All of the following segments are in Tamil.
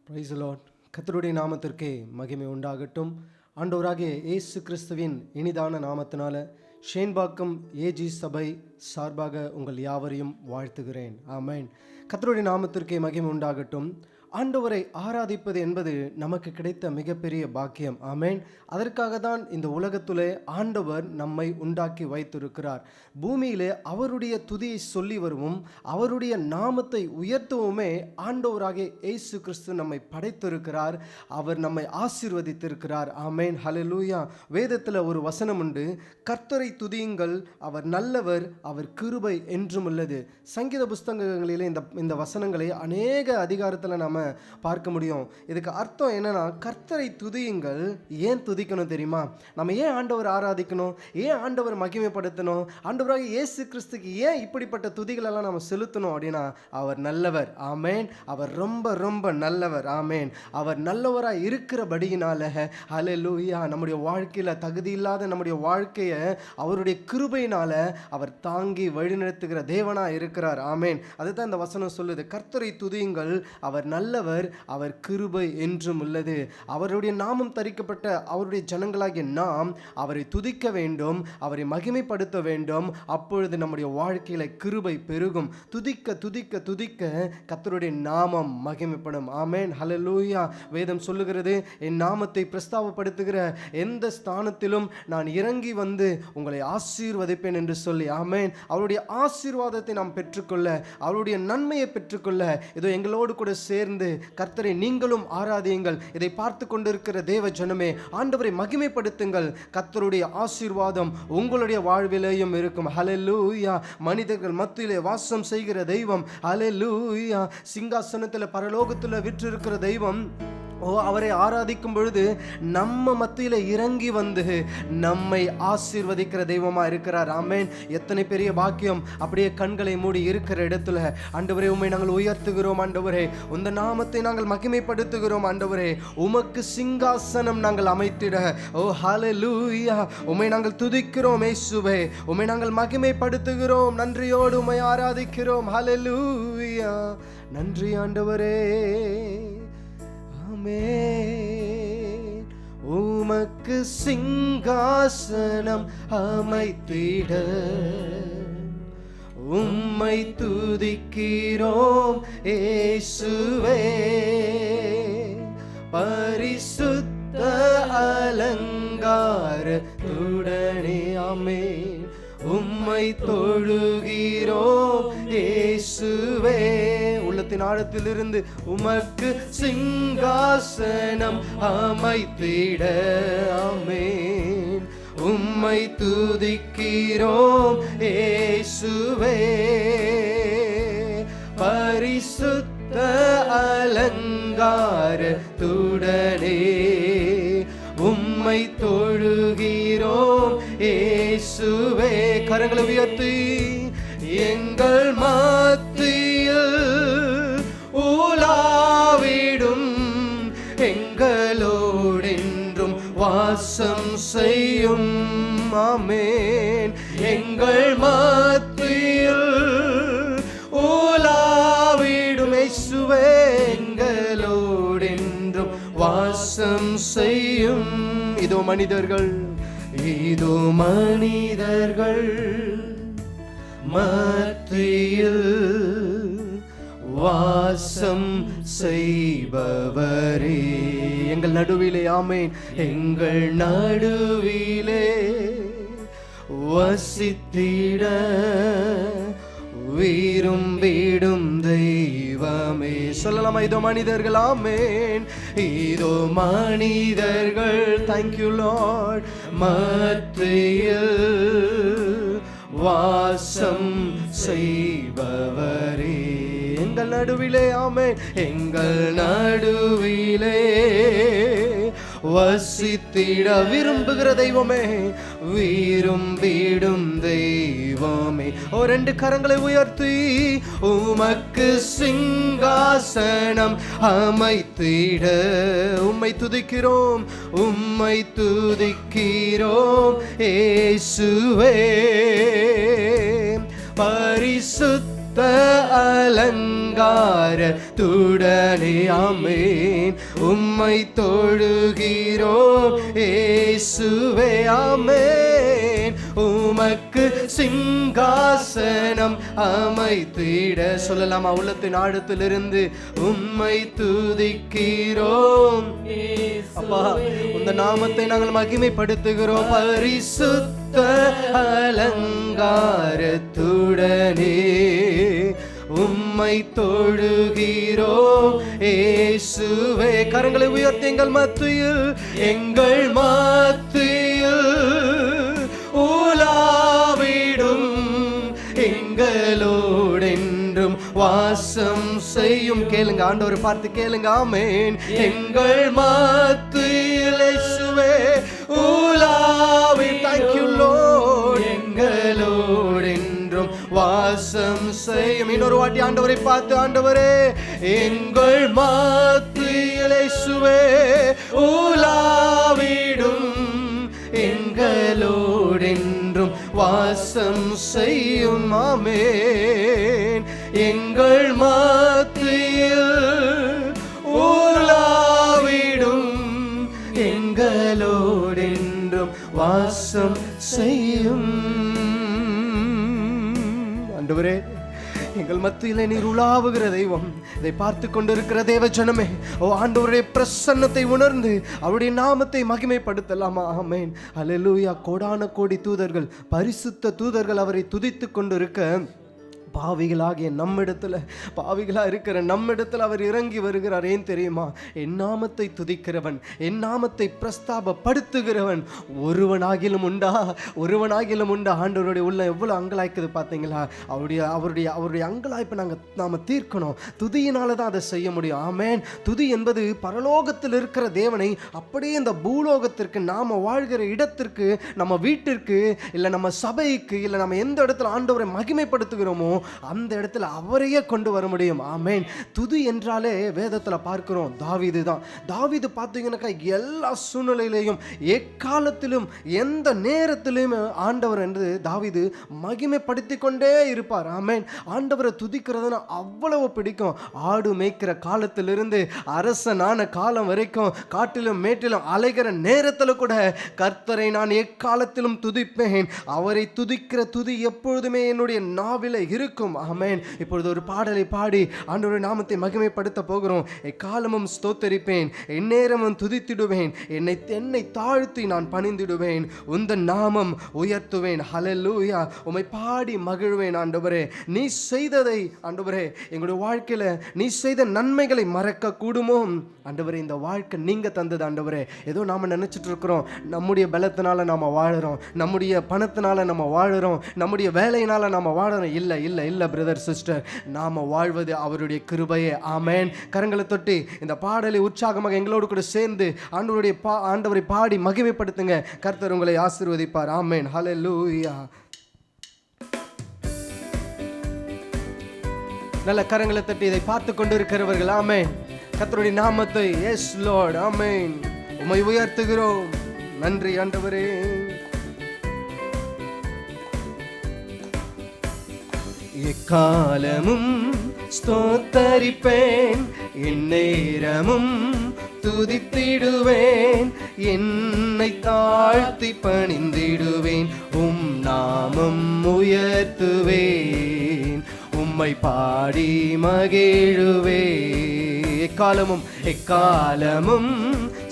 Praise the Lord. கர்த்தருடைய நாமத்திற்கே மகிமை உண்டாகட்டும். ஆண்டவராகிய இயேசு கிறிஸ்துவின் இனிதான நாமத்தினால ஷேன்பாக்கம் ஏஜி சபை சார்பாக உங்கள் யாவரையும் வாழ்த்துகிறேன். ஆமென். கர்த்தருடைய நாமத்திற்கே மகிமை உண்டாகட்டும். ஆண்டவரை ஆராதிப்பது என்பது நமக்கு கிடைத்த மிகப்பெரிய பாக்கியம். ஆமென். அதற்காக தான் இந்த உலகத்திலே ஆண்டவர் நம்மை உண்டாக்கி வைத்திருக்கிறார். பூமியிலே அவருடைய துதியை சொல்லி வருவோம், அவருடைய நாமத்தை உயர்த்தவுமே ஆண்டவராகிய இயேசு கிறிஸ்து நம்மை படைத்திருக்கிறார். அவர் நம்மை ஆசீர்வதித்திருக்கிறார். ஆமென். ஹல்லேலூயா. வேதத்தில் ஒரு வசனம் உண்டு, கர்த்தரை துதியுங்கள், அவர் நல்லவர், அவர் கிருபை என்றும் உள்ளது. சங்கீத புஸ்தகங்களிலே இந்த வசனங்களை அநேக அதிகாரத்தில் நாம் பார்க்க முடியும். இதுக்கு அர்த்தம் என்னன்னா, கர்த்தரை துதியுங்கள். ஏன் துதிக்கணும் தெரியுமா? நம்ம ஏன் ஆண்டவர் ஆராதிக்கணும், ஏன் ஆண்டவர் மகிமைப்படுத்தணும், ஆண்டவராக இயேசு கிறிஸ்துக்கு ஏன் இப்படிப்பட்ட துதிகள் எல்லாம் நம்ம செலுத்தணும் அப்படின்னா, அவர் நல்லவர். ஆமேன். அவர் ரொம்ப ரொம்ப நல்லவர். ஆமேன். அவர் நல்லவராக இருக்கிறபடியினால ஹல்லேலூயா, நம்முடைய வாழ்க்கையில் தகுதி இல்லாத நம்முடைய வாழ்க்கையை அவருடைய கிருபையினால அவர் தாங்கி வழிநடத்துகிற தேவனாக இருக்கிறார். ஆமேன். அதுதான் இந்த வசனம் சொல்லுது, கர்த்தரை துதியுங்கள், அவர் நல்லவர், அவர் கிருபை என்றும் உள்ளது. அவருடைய நாமம் தரிக்கப்பட்ட அவருடைய ஜனங்களாகிய நாம் அவரை துதிக்க வேண்டும், அவரை மகிமைப்படுத்த வேண்டும். அப்பொழுது நம்முடைய வாழ்க்கையில கிருபை பெருகும். துதிக்க துதிக்க துதிக்க கர்த்தருடைய நாமம் மகிமைப்படும். ஆமென். ஹல்லேலூயா. வேதம் சொல்லுகிறது, என் நாமத்தை பிரஸ்தாபப்படுத்துகிற எந்த ஸ்தானத்திலும் நான் இறங்கி வந்து உங்களை ஆசீர்வதிப்பேன் என்று சொல்லி. ஆமென். அவருடைய ஆசீர்வாதத்தை நாம் பெற்றுக்கொள்ள, அவருடைய நன்மையை பெற்றுக்கொள்ள இதோ எங்களோடு கூட சேர்ந்து கர்த்தரை நீங்களும் ஆராதியுங்கள். இதை பார்த்து கொண்டிருக்கிற தேவ ஜனமே, ஆண்டவரை மகிமைப்படுத்துங்கள். கர்த்தருடைய ஆசீர்வாதம் உங்களுடைய வாழ்விலேயும் இருக்கும். ஹல்லேலூயா. மனிதர்கள் மத்தியிலே வாசம் செய்கிற தெய்வம். ஹல்லேலூயா. சிங்காசனத்தில் பரலோகத்தில் விற்றிருக்கிற தெய்வம். அவரை ஆராதிக்கும் பொழுது நம்ம மத்தியில் இறங்கி வந்து நம்மை ஆசீர்வதிக்கிற தெய்வமா இருக்கிறார். ஆமென். எத்தனை பெரிய பாக்கியம். அப்படியே கண்களை மூடி இருக்கிற இடத்துல, ஆண்டவரே உம்மை நாங்கள் உயர்த்துகிறோம், ஆண்டவரே உந்த நாமத்தை நாங்கள் மகிமைப்படுத்துகிறோம், ஆண்டவரே உமக்கு சிங்காசனம் நாங்கள் அமைத்திட ஹல்லேலூயா உம்மை நாங்கள் துதிக்கிறோம். இயேசுவே உம்மை நாங்கள் மகிமைப்படுத்துகிறோம், நன்றியோடு உம்மை ஆராதிக்கிறோம். ஹல்லேலூயா. நன்றி ஆண்டவரே. உமக்கு சிங்காசனம் அமைத்திட உம்மை துதிக்கிறோம் இயேசுவே. பரிசுத்த அலங்காரத்துடனே ஆமென் உம்மை தொழுகிறோம் இயேசுவே. உள்ளத்தின் ஆழத்திலிருந்து உமக்கு சிங்காசனம் அமைத்திட ஆமென் உம்மை துதிக்கிறோம் இயேசுவே. பரிசுத்த அலங்காரத்துடனே உம்மை தொழுகிறோம் இயேசுவே. கரங்களை உயர்த்தி எங்கள் மத்தியில் உலாவிடும், எங்களோடென்றும் வாசம் செய்யும். ஆமென். எங்கள் மத்தியில் உலாவிடும் இயேசுவே, எங்களோடென்றும் வாசம் செய்யும். இதோ மனிதர்கள் மத்தியில் வாசம் செய்பவரே, எங்கள் நடுவிலே. ஆமென். எங்கள் நடுவிலே வசித்திட விரும்பிடும் தெய்வமே. சொல்லலாமா? இதோ மனிதர்கள். ஆமென். இதோ மனிதர்கள். Thank you Lord. மத்தியில் வாசம் செய்பவரே, எங்கள் நடுவிலே. ஆமென். எங்கள் நடுவிலே வசித்திட விரும்புகிற தெய்வமே, விரும்பிடும் தெய்வமே. ரெண்டு கரங்களை உயர்த்தி உமக்கு சிங்காசனம் அமைத்திட உம்மை துதிக்கிறோம், உம்மை துதிக்கிறோம் இயேசுவே. பரிசுத்த அலங்காரத்துடனே ஆமென். உம்மை தொழுகிறோம் இயேசுவே ஆமென். உமக்கு சிங்காசனம் அமைத்திட சொல்லலாமா? உள்ளத்தின் ஆழத்திலிருந்து உம்மை துதிக்கிறோம் அப்பா. இந்த நாமத்தை நாங்கள் மகிமைப்படுத்துகிறோம். பரிசுத்த அலங்காரத்துடனே உம்மை தொழுகிறோம் இயேசுவே. கரங்களை உயர்த்தி எங்கள் மத்தியில் உலாவிடும் எங்களோடென்றும் வாசம் செய்யும். கேளுங்க, ஆண்டவரை பார்த்து கேளுங்க. ஆமென். எங்கள் மத்தியில் இயேசுவே உலாவி. Thank you Lord. எங்களோடென்றும் வாசம் செய்யும். இன்னொரு வாட்டி ஆண்டவரை பார்த்து, ஆண்டவரே எங்கள் மத்தியில் இயேசுவே உலாவிடும் எங்களோடென்றும் வாசம் செய்யும். ஆமென். எங்கள் மத்தியில் உலாவிடும் எங்களோடென்றும் வாசம் செய்யும். ஆண்டவரே, எங்கள் மத்தியிலே நீர் உலாவுகிற தெய்வம். இதை பார்த்து கொண்டிருக்கிற தேவ ஜனமே, ஓ ஆண்டவருடைய பிரசன்னத்தை உணர்ந்து அவருடைய நாமத்தை மகிமைப்படுத்தலாமா? ஆமென். அல்லேலூயா. கோடான கோடி தூதர்கள், பரிசுத்த தூதர்கள் அவரை துதித்து கொண்டிருக்க, பாவிகளாகிய நம்மிடத்துல, பாவிகளா இருக்கிற நம்மிடத்தில் அவர் இறங்கி வருகிறார். ஏன் தெரியுமா? என் நாமத்தை துதிக்கிறவன், என் நாமத்தை பிரஸ்தாபப்படுத்துகிறவன் ஒருவனாகிலும் உண்டா? ஒருவனாகிலும் உண்டா? ஆண்டவருடைய உள்ள எவ்வளவு அங்கலாய்க்குது பார்த்தீங்களா? அவருடைய அங்கலாய்ப்பை நாம தீர்க்கணும். துதியினால தான் அதை செய்ய முடியும். ஆமென். துதி என்பது பரலோகத்தில் இருக்கிற தேவனை அப்படியே இந்த பூலோகத்திற்கு, நாம வாழ்கிற இடத்திற்கு, நம்ம வீட்டிற்கு, இல்லை நம்ம சபைக்கு, இல்லை நம்ம எந்த இடத்துல ஆண்டவரை மகிமைப்படுத்துகிறோமோ அந்த இடத்துல அவரையே கொண்டு வர முடியும். ஆமென். துதி என்றாலே வேதத்தில் பார்க்கிறோம், தாவீது தான். தாவீது பார்த்தீங்கன்னாக்கா எல்லா சூழ்நிலையிலையும், எக்காலத்திலும், எந்த நேரத்திலும் ஆண்டவர் என்று தாவீது மகிமைப்படுத்தி கொண்டே இருப்பார். ஆமென். ஆண்டவரை துதிக்கிறதுனா அவ்வளவு பிடிக்கும். ஆடு மேய்க்கிற காலத்திலிருந்து அரசனான காலம் வரைக்கும், காட்டிலும் மேட்டிலும் அலைகிற நேரத்தில் கூட கர்த்தரை நான் எக்காலத்திலும் துதிப்பேன். அவரை துதிக்கிற துதி எப்பொழுதுமே என்னுடைய நாவில இருக்கும். ஆமென். இப்பொழுது ஒரு பாடலை பாடி ஆண்டவருடைய நாமத்தை மகிமைப்படுத்த போகிறோம். எக்காலமும் ஸ்தோத்தரிப்பேன், எந்நேரமும் துதித்திடுவேன், என்னை தாழ்த்தி நான் பணிந்திடுவேன், உந்தன் நாமம் உயர்த்துவேன். ஹல்லேலூயா. உம்மை பாடி மகிழ்வேன். ஆண்டவரே, நீ செய்ததை, ஆண்டவரே எங்களுடைய வாழ்க்கையில நீ செய்த நன்மைகளை மறக்க கூடுமோ? ஆண்டவரே, இந்த வாழ்க்கை நீங்க தந்தது. ஆண்டவரே, ஏதோ நாம நினைச்சிட்டு இருக்கிறோம் நம்முடைய பலத்தினால நாம வாழுறோம், நம்முடைய பணத்தினால நம்ம வாழுறோம், நம்முடைய வேலையினால நாம வாழுறோம். இல்லை இல்லை இல்லை பிரதர் சிஸ்டர், நாம வாழ்வது அவருடைய கிருபையே. ஆமென். கரங்களை தொட்டி இந்த பாடலை உற்சாகமாக எங்களோடு கூட சேர்ந்து ஆண்டவரை பாடி மகிமைப்படுத்துங்க. கர்த்தர் உங்களை ஆசீர்வதிப்பார். ஆமென். ஹல்லேலூயா. நல்ல கரங்களை தட்டி இதை பார்த்து கொண்டிருக்கிறவர்கள், ஆமென், கர்த்தருடைய நாமத்தை, எஸ் லார்ட், ஆமென், உம்மை உயர்த்துகிறோம். நன்றி ஆண்டவரே. எக்காலமும் ஸ்தோத்தரிப்பேன், எந்நேரமும் துதித்திடுவேன், என்னை தாழ்த்தி பணிந்திடுவேன், உம் நாமம் உயர்த்துவேன், உம்மை பாடி மகிழுவேன். எக்காலமும்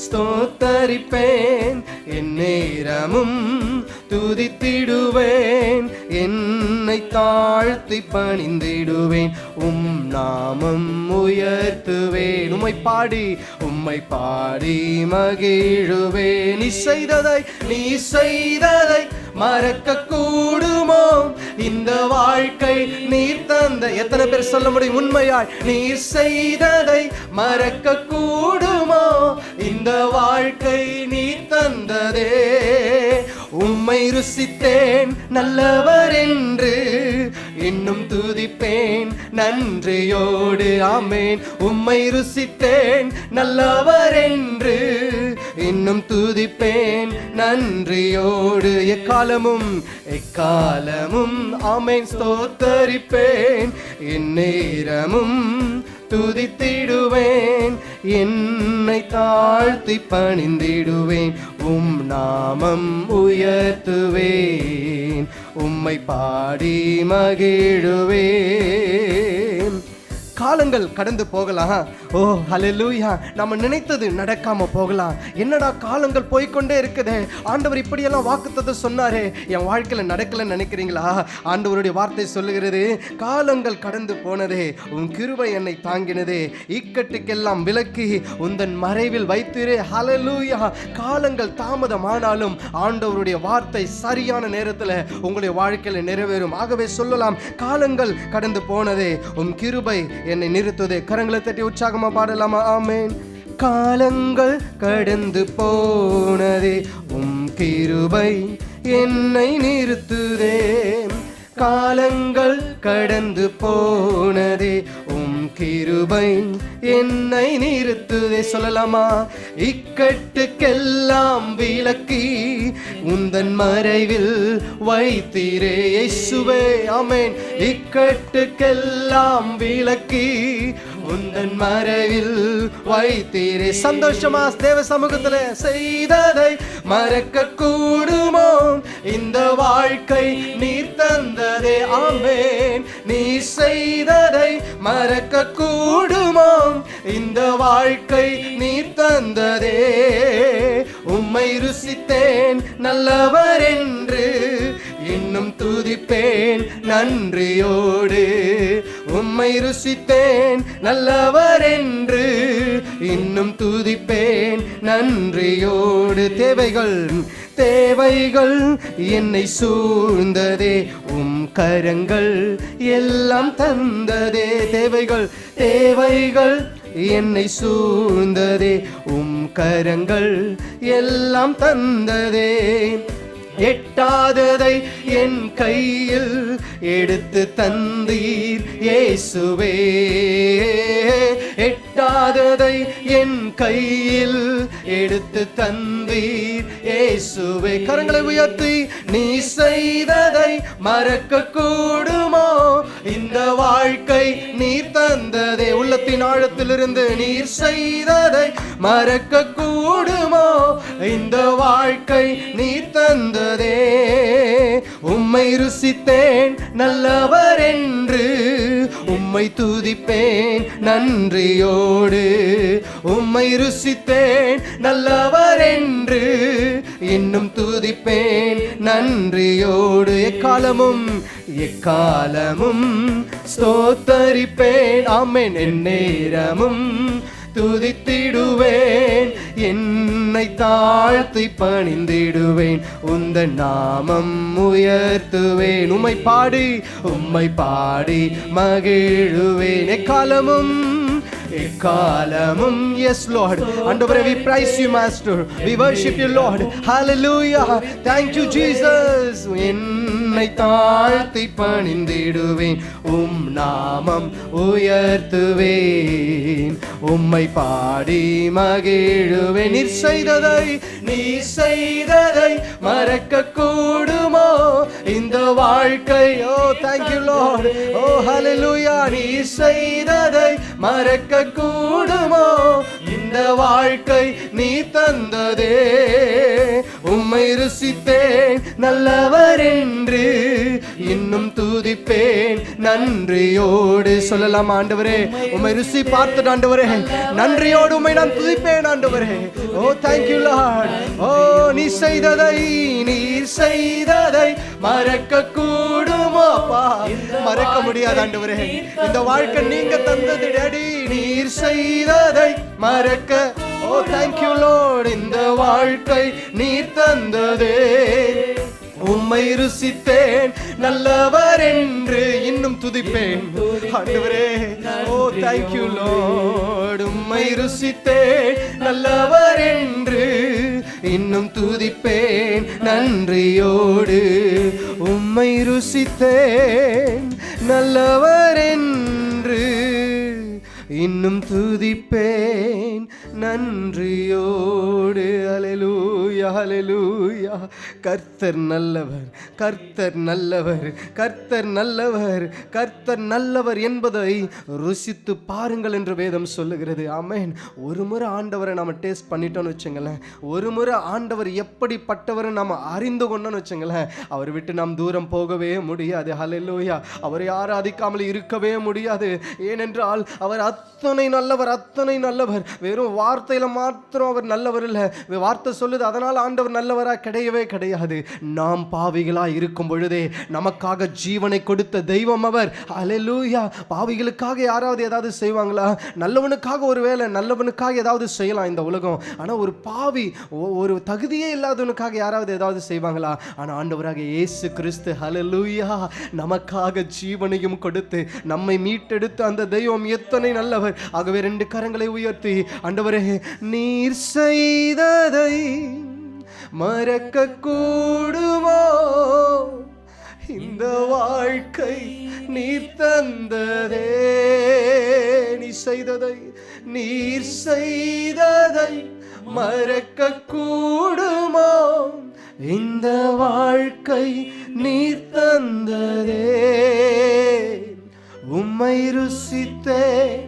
ஸ்தோத்தரிப்பேன், எந்நேரமும் துதித்திடுவேன், என்னை தாழ்த்தி பணிந்திடுவேன், உம் நாமம் உயர்த்துவேன், உம்மை பாடி மகிழுவேன். நீ செய்ததை மறக்க கூடுமோ? இந்த வாழ்க்கை நீர் தந்த, எத்தனை பேர் சொல்ல முடியும் உண்மையாய்? நீர் செய்ததை மறக்க கூடுமோ? இந்த வாழ்க்கை நீர் தந்ததே. உம்மை ருசித்தேன் நல்லவர் என்று, இன்னும் துதிப்பேன் நன்றியோடு. ஆமேன். உம்மை ருசித்தேன் நல்லவர் என்று இன்னும் துதிப்பேன் நன்றியோடு. எக்காலமும் எக்காலமும் ஆமேன் ஸ்தோத்தரிப்பேன். எந்நேரமும் துதித்திடுவேன். என்னை தாழ்த்தி பணிந்திடுவேன். உம் நாமம் உயர்த்துவேன். உம்மை பாடி மகிழுவேன். காலங்கள் கடந்து போகலாம். ஓ ஹல்லேலூயா. நம்ம நினைத்தது நடக்காம போகலாம். என்னடா காலங்கள் போய்கொண்டே இருக்குதே, ஆண்டவர் இப்படியெல்லாம் வாக்குத்தத்தம் சொன்னாரே, என் வாழ்க்கையில் நடக்கலன்னு நினைக்கிறீங்களா? ஆண்டவருடைய வார்த்தை சொல்லுகிறது, காலங்கள் கடந்து போனதே, உன் கிருபை என்னை தாங்கினதே, இக்கட்டுக்கெல்லாம் விலக்கி உந்தன் மறைவில் வைத்திரே. ஹல்லேலூயா. காலங்கள் தாமதமானாலும் ஆண்டவருடைய வார்த்தை சரியான நேரத்தில் உங்களுடைய வாழ்க்கையில் நிறைவேறும். ஆகவே சொல்லலாம், காலங்கள் கடந்து போனதே, உன் கிருபை என்னை நிறுத்துதே. கரங்களை தட்டி உற்சாகமா பாடலாமா? ஆமேன். காலங்கள் கடந்து போனதே, உம் கிருபை என்னை நிறுத்துதே. காலங்கள் கடந்து போனதே, உம் கிருபை என்னை நிறுத்துதே. சொல்லலாமா? இக்கட்டுக்கெல்லாம் விலக்கி உந்தன் மறைவில் வைத்தீரே இயேசுவே. ஆமென். இக்கட்டுக்கெல்லாம் விலக்கி உந்தன் மறைவில் வைத்தீரே. சந்தோஷமா தேவ சமூகத்துல செய்ததை மறக்க கூடுமோ? இந்த வாழ்க்கை நீர் தந்ததே. ஆமென். நீ செய்ததை மறக்க கூடுமோ? இந்த வாழ்க்கை நீர் தந்ததே. உம்மை ருசித்தேன் நல்லவர் என்று இன்னும் துதிப்பேன் நன்றியோடு. உம்மை ருசித்தேன் நல்லவர் என்று இன்னும் துதிப்பேன் நன்றியோடு. தேவைகள் என்னை சூழ்ந்ததே, உம் கரங்கள் எல்லாம் தந்ததே. தேவைகள் என்னை சூழ்ந்ததே, உம் கரங்கள் எல்லாம் தந்ததே. எட்டாததை என் கையில் எடுத்து தந்தீர் இயேசுவே. எட்டாததை என் கையில் எடுத்து தந்தீர் இயேசுவே. கரங்களை உயர்த்தி, நீ செய்ததை மறக்க கூடுமோ? இந்த வாழ்க்கை நீர் தந்ததே. உள்ளத்தின் ஆழத்திலிருந்து, நீர் செய்ததை மறக்க கூடுமோ? இந்த வாழ்க்கை நீர் தந்ததே. உம்மை ருசித்தேன் நல்லவர் என்று உம்மை துதிப்பேன் நன்றியோடு. உம்மை ருசித்தேன் நல்லவர் என்று இன்னும் துதிப்பேன் நன்றியோடு. எக்காலமும் ஸ்தோத்தரிப்பேன். ஆமென். எந்நேரமும் துதித்திடுவேன். என்னை தாழ்த்தி பணிந்திடுவேன். உந்தன் நாமம் உயர்த்துவேன். உம்மை பாடி மகிழுவேன். எக்காலமும். Yes Lord. ஆண்டவரே, we praise you Master. We worship you Lord. Hallelujah. Thank you Jesus. என்னை தாழ்த்தி பணிந்திடுவேன். உம் நாமம் உயர்த்துவேன். உம்மை பாடி மகிழுவேன். நீ செய்ததை மறக்க கூடுமோ? இந்த வாழ்க்கை. Oh thank you Lord. Oh hallelujah. நீ செய்ததை மறக்க கூடுமோ? இந்த வாழ்க்கை நீ தந்ததே. உம்மை ருசித்தேன் நல்லவர் என்று இன்னும் துதிப்பேன் நன்றியோடு. சொல்லலாம், ஆண்டவரே, உம்மை ருசி பார்த்து ஆண்டவரே, நன்றியோடு உம்மை நான் துதிப்பேன் ஆண்டவரே. ஓ thank you Lord. ஓ நீ செய்ததை மறக்க கூடுமோ? மறக்க முடியாது ஆண்டவரே. இந்த வாழ்க்கை நீங்க தந்தது டாடி. நீர் செய்ததை மறக்க. ஓ thank you Lord. இந்த வாழ்க்கை நீர் தந்ததே. உம்மை ருசித்தேன் நல்லவர் என்று இன்னும் துதிப்பேன் ஆண்டவரே. ஓ thank you Lord. உம்மை ருசித்தேன் நல்லவர் என்று இன்னும் துதிப்பேன் நன்றியோடு. உம்மை ருசித்தேன் நல்லவர் என்று, இன்னும் துதிப்பேன் நன்றியோடு. அல்லேலூயா அல்லேலூயா. கர்த்தர் நல்லவர், கர்த்தர் நல்லவர், கர்த்தர் நல்லவர், கர்த்தர் நல்லவர் என்பதை ருசித்து பாருங்கள் என்று வேதம் சொல்லுகிறது. ஆமென். ஒரு முறை ஆண்டவரை நம்ம டேஸ்ட் பண்ணிட்டோம்னு வச்சுங்களேன், ஒரு முறை ஆண்டவர் எப்படிப்பட்டவர் நம்ம அறிந்து கொண்டோம்னு வச்சுங்களேன், அவர் விட்டு நாம் தூரம் போகவே முடியாது. அல்லேலூயா. அவரை ஆராதிக்காமல் இருக்கவே முடியாது. ஏனென்றால் அவர் அத்தனை நல்லவர், அத்தனை நல்லவர். வெறும் வார்த்தையில மாத்திரம் அவர் நல்லவர் இல்லை, வார்த்தை சொல்லுது அதனால் ஆண்டவர் நல்லவரா? கிடையவே கிடையாது. நாம் பாவிகளா இருக்கும் பொழுதே நமக்காக ஜீவனை கொடுத்த தெய்வம் அவர். அல்லேலூயா. பாவிகளுக்காக யாராவது ஏதாவது செய்வாங்களா? நல்லவனுக்காக ஒருவேளை நல்லவனுக்காக ஏதாவது செய்யலாம் இந்த உலகம். ஆனால் ஒரு பாவி, ஒரு தகுதியே இல்லாதவனுக்காக யாராவது ஏதாவது செய்வாங்களா? ஆனால் ஆண்டவராக இயேசு கிறிஸ்து அல்லேலூயா நமக்காக ஜீவனையும் கொடுத்து நம்மை மீட்டெடுத்த அந்த தெய்வம் எத்தனை நல்லவர். ஆகவே 2 கரங்களை உயர்த்தி, ஆண்டவரே நீர் செய்ததை மறக்க கூடுமோ? இந்த வாழ்க்கை நீர் தந்ததே. நீர் செய்ததை மறக்க கூடுமோ? இந்த வாழ்க்கை நீர் தந்ததே. உம்மை ருசித்தேன்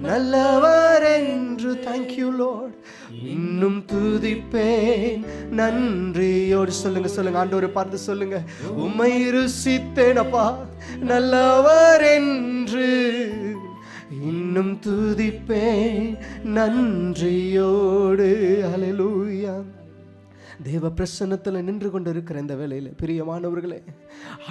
நல்லவர் என்று. Thank you Lord. இன்னும் துதிப்பேன் நன்றியோடு. சொல்லுங்க சொல்லுங்க, ஆண்டவரை பார்த்து சொல்லுங்க, உம்மை ருசித்தேன் அப்பா நல்லவர் என்று. இன்னும் துதிப்பேன் நன்றியோடு. அல்லேலூயா. தேவ பிரசன்னத்தில் நின்று கொண்டு இருக்கிற இந்த வேளையில் பிரியமானவர்களே,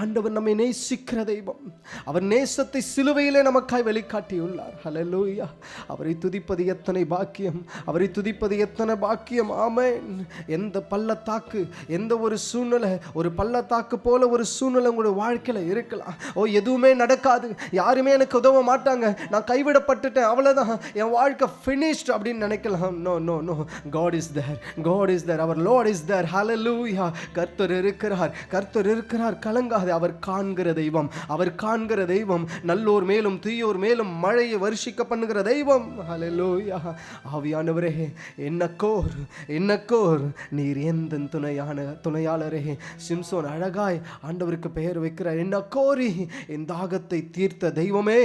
ஆண்டவர் நம்மை நேசிக்கிற தெய்வம். அவர் நேசத்தை சிலுவையிலே நமக்காய் வெளிக்காட்டியுள்ளார். ஹல்லேலூயா. அவரை துதிப்பது எத்தனை பாக்கியம், அவரை துதிப்பது எத்தனை பாக்கியம். ஆமென். எந்த பள்ளத்தாக்கு, எந்த ஒரு சூழ்நிலை, ஒரு பள்ளத்தாக்கு போல ஒரு சூழ்நிலை உங்களுடைய வாழ்க்கையில் இருக்கலாம். எதுவுமே நடக்காது, யாருமே எனக்கு உதவ மாட்டாங்க, நான் கைவிடப்பட்டுட்டேன், அவ்வளோதான், என் வாழ்க்கை ஃபினிஷ்ட் அப்படின்னு நினைக்கலாம். No no no. God is there, God is there, our lord is there. Hallelujah. கர்த்தர் இருக்கிறார், கர்த்தர் இருக்கிறார். கலங்காதே. அவர் காண்கிற தெய்வம், அவர் காண்கிற தெய்வம். நல்லோர் மேலும் தீயோர் மேலும் மழையை வருஷிக்க பண்ணுகிற தெய்வம். ஹல்லேலூயா. ஆவியானவரே என்னக்கோர், என்னக்கோர் நீர் எந்த துணையாளரே. சிம்சோன் அழகாய் ஆண்டவருக்கு பெயர் வைக்கிறார். என்ன கோரி என் தாகத்தை தீர்த்த தெய்வமே.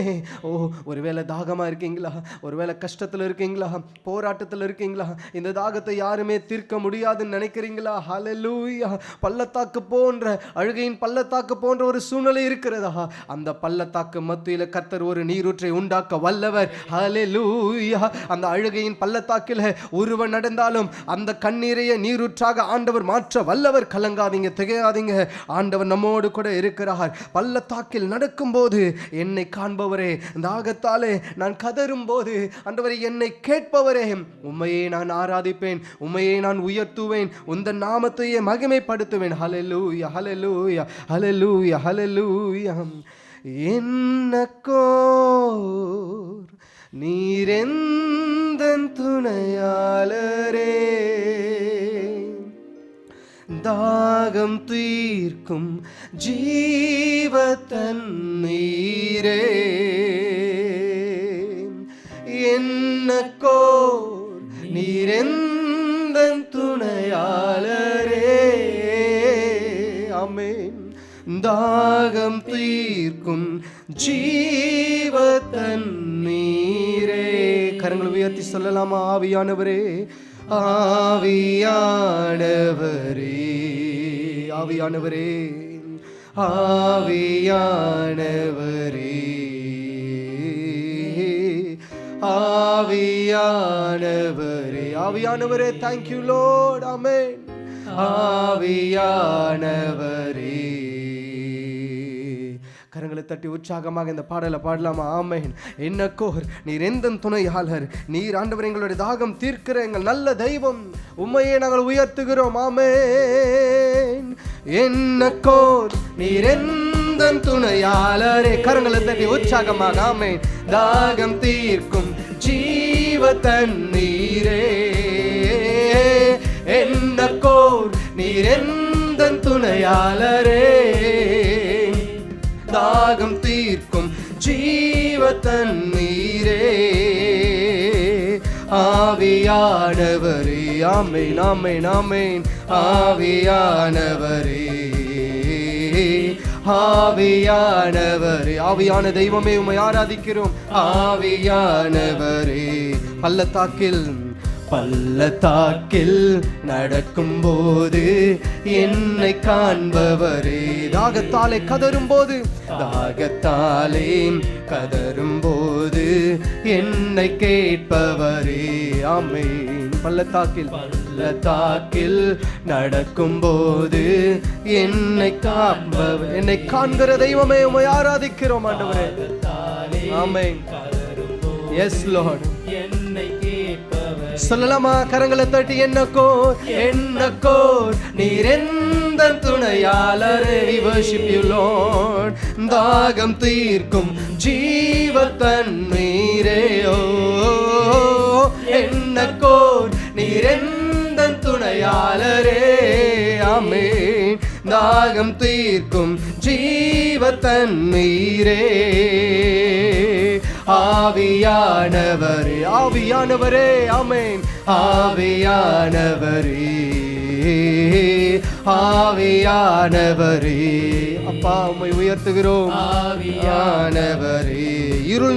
ஒருவேளை தாகமா இருக்கீங்களா? ஒருவேளை கஷ்டத்தில் இருக்கீங்களா? போராட்டத்தில் இருக்கீங்களா? இந்த தாகத்தை யாருமே தீர்க்க முடியாதுன்னு நினைக்கிறீங்களா? ஹல்லேலூயா. பள்ளத்தாக்கு போன்ற, அழுகையின் பள்ளத்தாக்கு போன்ற ஒரு சூழ்நிலை இருக்கிறதா? அந்த பள்ளத்தாக்கு மத்தியில் கர்த்தர் ஒரு நீரூற்றை உண்டாக்க வல்லவர். ஹல்லேலூயா. அந்த அழுகையின் பள்ளத்தாக்கில் ஒருவன் நடந்தாலும் அந்த கண்ணீரையே நீரூற்றாக ஆண்டவர் மாற்ற வல்லவர். கலங்காதீங்க, திகையாதீங்க. ஆண்டவர் நம்மோடு கூட இருக்கிறார். பள்ளத்தாக்கில் நடக்கும் போது என்னை காண்பவரே, தாகத்தாலே நான் கதரும் போது ஆண்டவரை என்னை கேட்பவரே, உம்மையே நான் ஆராதிப்பேன், உம்மையே நான் உயர்த்துவேன், உந்த நாமத்தையே மகிமைப்படுத்துவேன். ஹல்லேலூயா ஹல்லேலூயா ஹல்லேலூயா ஹல்லேலூயா. என்னக்கோர் நீரெந்தன் துணையாளரே, தாகம் தீர்க்கும் ஜீவ தண்ணீரே. என்னக்கோர் நீரெந்தன் துணையாளரே. ஆமென். தாகம் தீர்க்கும் ஜீவ தண்ணீரே. கரங்களை உயர்த்தி சொல்லலாமா? ஆவியானவரே, ஆவியானவரே, ஆவியானவரே, ஆவியானவரே, ஆவியானவரே, ஆவியானவரே. Thank you lord. ஆமென். ஆவியானவரே. கரங்களை தட்டி உற்சாகமாக இந்த பாடலை பாடலாமா? ஆமென். என்னக்கோர் நீர் எந்த துணையாளர், நீர் ஆண்டவர் எங்களுடைய தாகம் தீர்க்கிற எங்கள் நல்ல தெய்வம், உம்மையே நாங்கள் உயர்த்துகிறோம். ஆமென். என்னக்கோர் நீர் எந்த துணையாளரே. கரங்களை தட்டி உற்சாகமாக. ஆமென். தாகம் தீர்க்கும் ஜீவ தண்ணீரே. என்ன நீர் எந்தன் துணையாளரே. தாகம் தீர்க்கும் ஜீவ தண்ணீரே, ஆவியானவரே. ஆமென் ஆமென் ஆமென். ஆவியானவரே, ஆவியானவரே. ஆவியான தெய்வமே உம்மை ஆராதிக்கிறோம். ஆவியானவரே, பள்ளத்தாக்கில் நடக்கும் போது என்னை காண்பவரே. தாகத்தாலே கதரும் போது என்னை கேட்பவரே. ஆமென். பள்ளத்தாக்கில் நடக்கும் போது என்னை காண்கிற தெய்வமே உம்மை ஆராதிக்கிறோம் ஆண்டவரே. ஆமென். Yes lord. சொல்லலாமா? கரங்களை தட்டி என்னக்கோர் நீர் எந்தன் துணையாளரே. worship you Lord. தாகம் தீர்க்கும் ஜீவ தண்ணீரே, ஓ என்னக்கோர் நீர் எந்தன் துணையாளரே. ஆமென். தாகம் தீர்க்கும் ஜீவ தண்ணீரே, ஆவியானவரே. ஆவியானவரே, ஆமென். ஆவியானவரே, ஆவியானவரே. அப்பா உம்மை உயர்த்துகிறோம். ஆவியானவரே, இருள்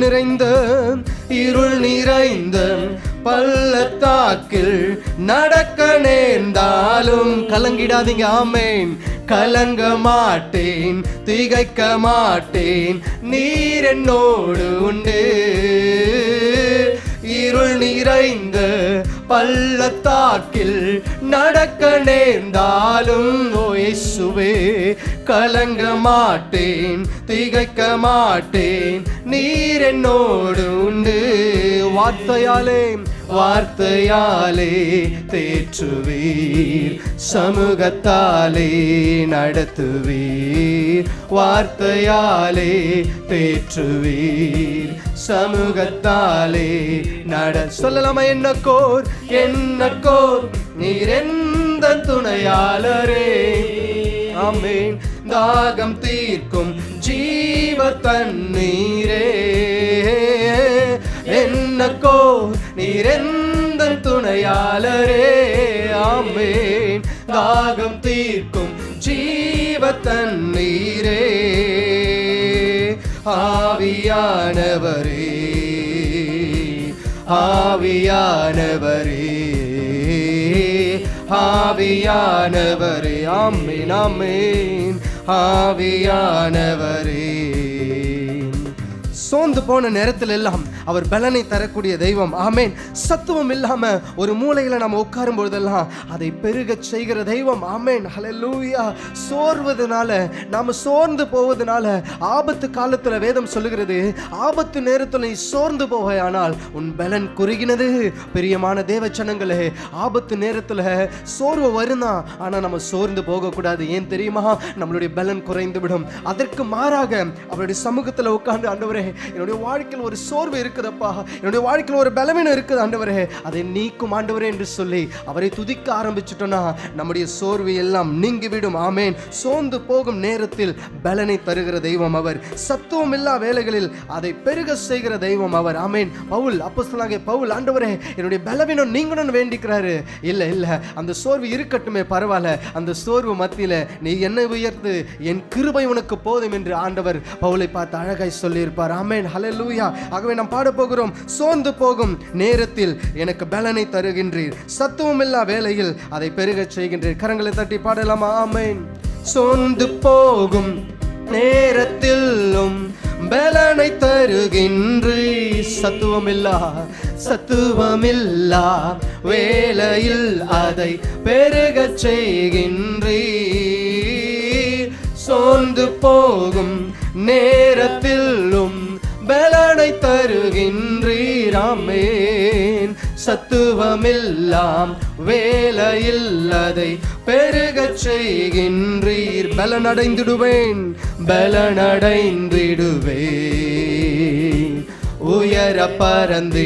நிறைந்த பள்ளத்தாக்கில் நடக்க நேர்ந்தாலும் கலங்கிடாதீங்க. ஆமென். கலங்க மாட்டேன், திகைக்க மாட்டேன், நீர் என்னோடு உண்டு. இருள் நிறைந்த பள்ளத்தாக்கில் நடக்க நேர்ந்தாலும் ஓ இயேசுவே கலங்க மாட்டேன், திகைக்க மாட்டேன், நீர் என்னோடு உண்டு. வார்த்தையாலே தேற்றுவீர், சமூகத்தாலே நடத்துவீர். வார்த்தையாலே தேற்றுவீர், சமூகத்தாலே சொல்லலாமா? என்னக்கோர் நீர் எந்தன் துணையாளரே. ஆமென். தாகம் தீர்க்கும் ஜீவ தண்ணீரே, என்னக்கோர் நீர் எந்தன் துணையாளரே. ஆமென். தாகம் தீர்க்கும் ஜீவ தண்ணீரே, ஆவியானவரே, ஆவியானவரே, ஆவியானவரே. ஆமென் ஆமென். ஆவியானவரே. சோர்ந்து போன நேரத்தில் எல்லாம் அவர் பலனை தரக்கூடிய தெய்வம். ஆமென். சத்துவம் இல்லாம ஒரு மூலையில நம்ம உட்காரும் பொழுதெல்லாம் அதை பெருக செய்கிற தெய்வம். ஆமென். ஹல்லேலூயா. சோர்வதனால நாம சோர்ந்து போவதனால ஆபத்து காலத்துல வேதம் சொல்லுகிறது, ஆபத்து நேரத்தில் நீ சோர்ந்து போவாயானால் உன் பலன் குறுகினது. பிரியமான தேவச்சனங்களே, ஆபத்து நேரத்துல சோர்வு வருதான், ஆனா நம்ம சோர்ந்து போக கூடாது. ஏன் தெரியுமா? நம்மளுடைய பலன் குறைந்து விடும். அதற்கு மாறாக அவருடைய சமூகத்துல உட்கார்ந்து, ஆண்டவரே என்னுடைய வாழ்க்கையில் ஒரு சோர்வு இருக்குதப்பா, என்னுடைய வாழ்க்கையில் ஒரு பலவீனம் இருக்குது ஆண்டவரே, அதை நீக்கும் ஆண்டவரே என்று சொல்லி அவரை துதிக்க ஆரம்பிச்சுட்டோம்னா நம்முடைய சோர்வு எல்லாம் நீங்கிவிடும். ஆமென். சோர்ந்து போகும் நேரத்தில் பலனை தருகிற தெய்வம் அவர். சத்துவம் இல்லா வேளைகளில் அதை பெருக செய்கிற தெய்வம் அவர். ஆமென். அப்போஸ்தலனாகிய பவுல், ஆண்டவரே என்னுடைய பலவீனம் நீங்கணும்னு வேண்டிக்கிறாரு. இல்ல அந்த சோர்வு இருக்கட்டுமே, பரவாயில்ல, அந்த சோர்வு மத்தியில நீ என்னை உயர்த்து, என் கிருபை உனக்கு போதும் என்று ஆண்டவர் பவுலை பார்த்து அழகாய் சொல்லியிருப்பார். ஆமென். ஹல்லேலூயா. ஆகவே நாம் பாட போகிறோம், சோர்ந்து போகும் நேரத்தில் எனக்கு பலனை தருகின்றீர், சத்துவம் இல்லா வேளையில் அதை பெருக செய்கின்றீர். கரங்களை தட்டி பாடலாமா? ஆமென். சோர்ந்து போகும் நேரத்திலும் பலனை தருகின்றீர், சத்துவமில்லா வேளையில் அதை பெருக செய்கின்றீர். சோர்ந்து போகும் நேரத்திலும் பலனை தருகின்றீர். ஆமென். சத்துவமில்லாம் வேளையில் அதை பெருக செய்கின்றீர். பலனடைந்திடுவேன், உயர பறந்திடுவேன்,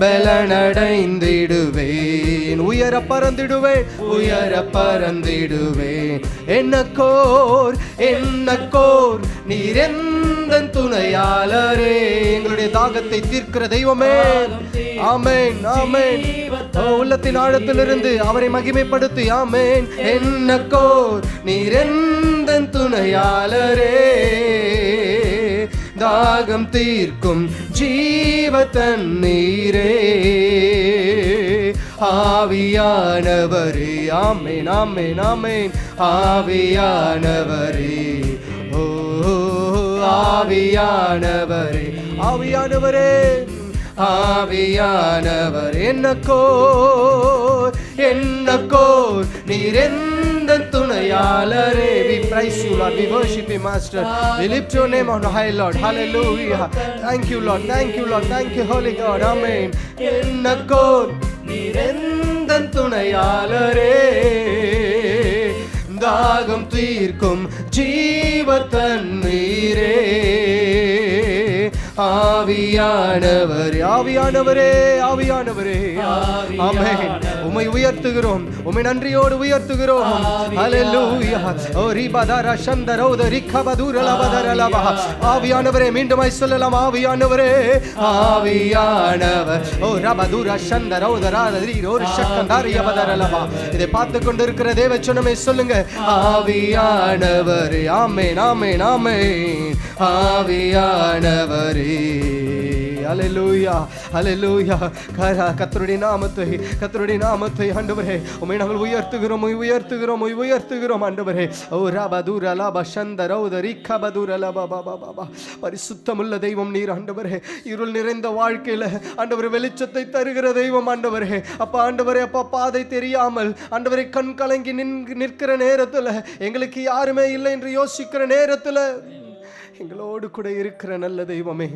பலனடைந்திடுவேன். உயர பறந்திடுவேன், உயர பறந்திடுவேன். என்னக்கோர் நீர் எந்த துணையாளரே. எங்களுடைய தாகத்தை தீர்க்கிற தெய்வமே. ஆமென், ஆமென். உள்ளத்தின் ஆழத்திலிருந்து அவரை மகிமைப்படுத்தி ஆமென். என்னக்கோர் நீர் எந்த துணையாளரே. தாகம் தீர்க்கும் ஜீவ தண்ணீரே. ஆவியானவரே. ஆமென், ஆமென், ஆமென். ஆவியானவரே. ஓ ஆவியானவரே, ஆவியானவரே, ஆவியானவர். என்னக்கோர் நீர் எந்த துணையாளரே. We praise you, Lord. We worship you, Master. We lift your name on high, Lord. Hallelujah. Thank you, Lord. Thank you, Lord. Thank you, Holy God. Amen. என்னக்கோர் நீர் எந்த துணையாளரே. தாகம் தீர்க்கும் ஜீவ தண்ணீரே. ஆவியானவரே, ஆவியானவரே, ஆவியானவரே. ஆமென். உம்மை உயர்த்துகிறோம், உம்மை நன்றியோடு உயர்த்துகிறோம். ஹல்லேலூயா. ஓ ரிபதர சந்தரோத ரிக்கபதுரலபதரலபா. ஆவியானவரே, மீண்டுமாய் சொல்லலாம். ஆவியானவரே, ஆவியானவர். ஓ ரபதுர சந்தரோதராதரி ஒரு சக்கந்தாரியபதரலபா. இதை பார்த்து கொண்டிருக்கிற தேவச்சனமே சொல்லுங்க. ஆவியானவரே. ஆமென், ஆமென், ஆமென். ஆவியானவரே. ஹல்லேலூயா, ஹல்லேலூயா. கர்த்தருடைய நாமத்தை ஆண்டவரே உம்மை நாங்கள் உயர்த்துகிறோம், உயர்த்துகிறோம், உயர்த்துகிறோம் ஆண்டவரே. ஓ ரபதுர லப சந்தரோதரி கபதுர லப பாபா. பரிசுத்தமுள்ள தெய்வம் நீர் ஆண்டவரே. இருள் நிறைந்த வாழ்க்கையில ஆண்டவரே வெளிச்சத்தை தருகிற தெய்வம் ஆண்டவரே. அப்பா ஆண்டவரே, அப்பா பாதை தெரியாமல் ஆண்டவரை கண் கலங்கி நிற்கிற நேரத்தில், எங்களுக்கு யாருமே இல்லை என்று யோசிக்கிற நேரத்தில் எங்களோடு கூட இருக்கிற நல்ல தெய்வமே.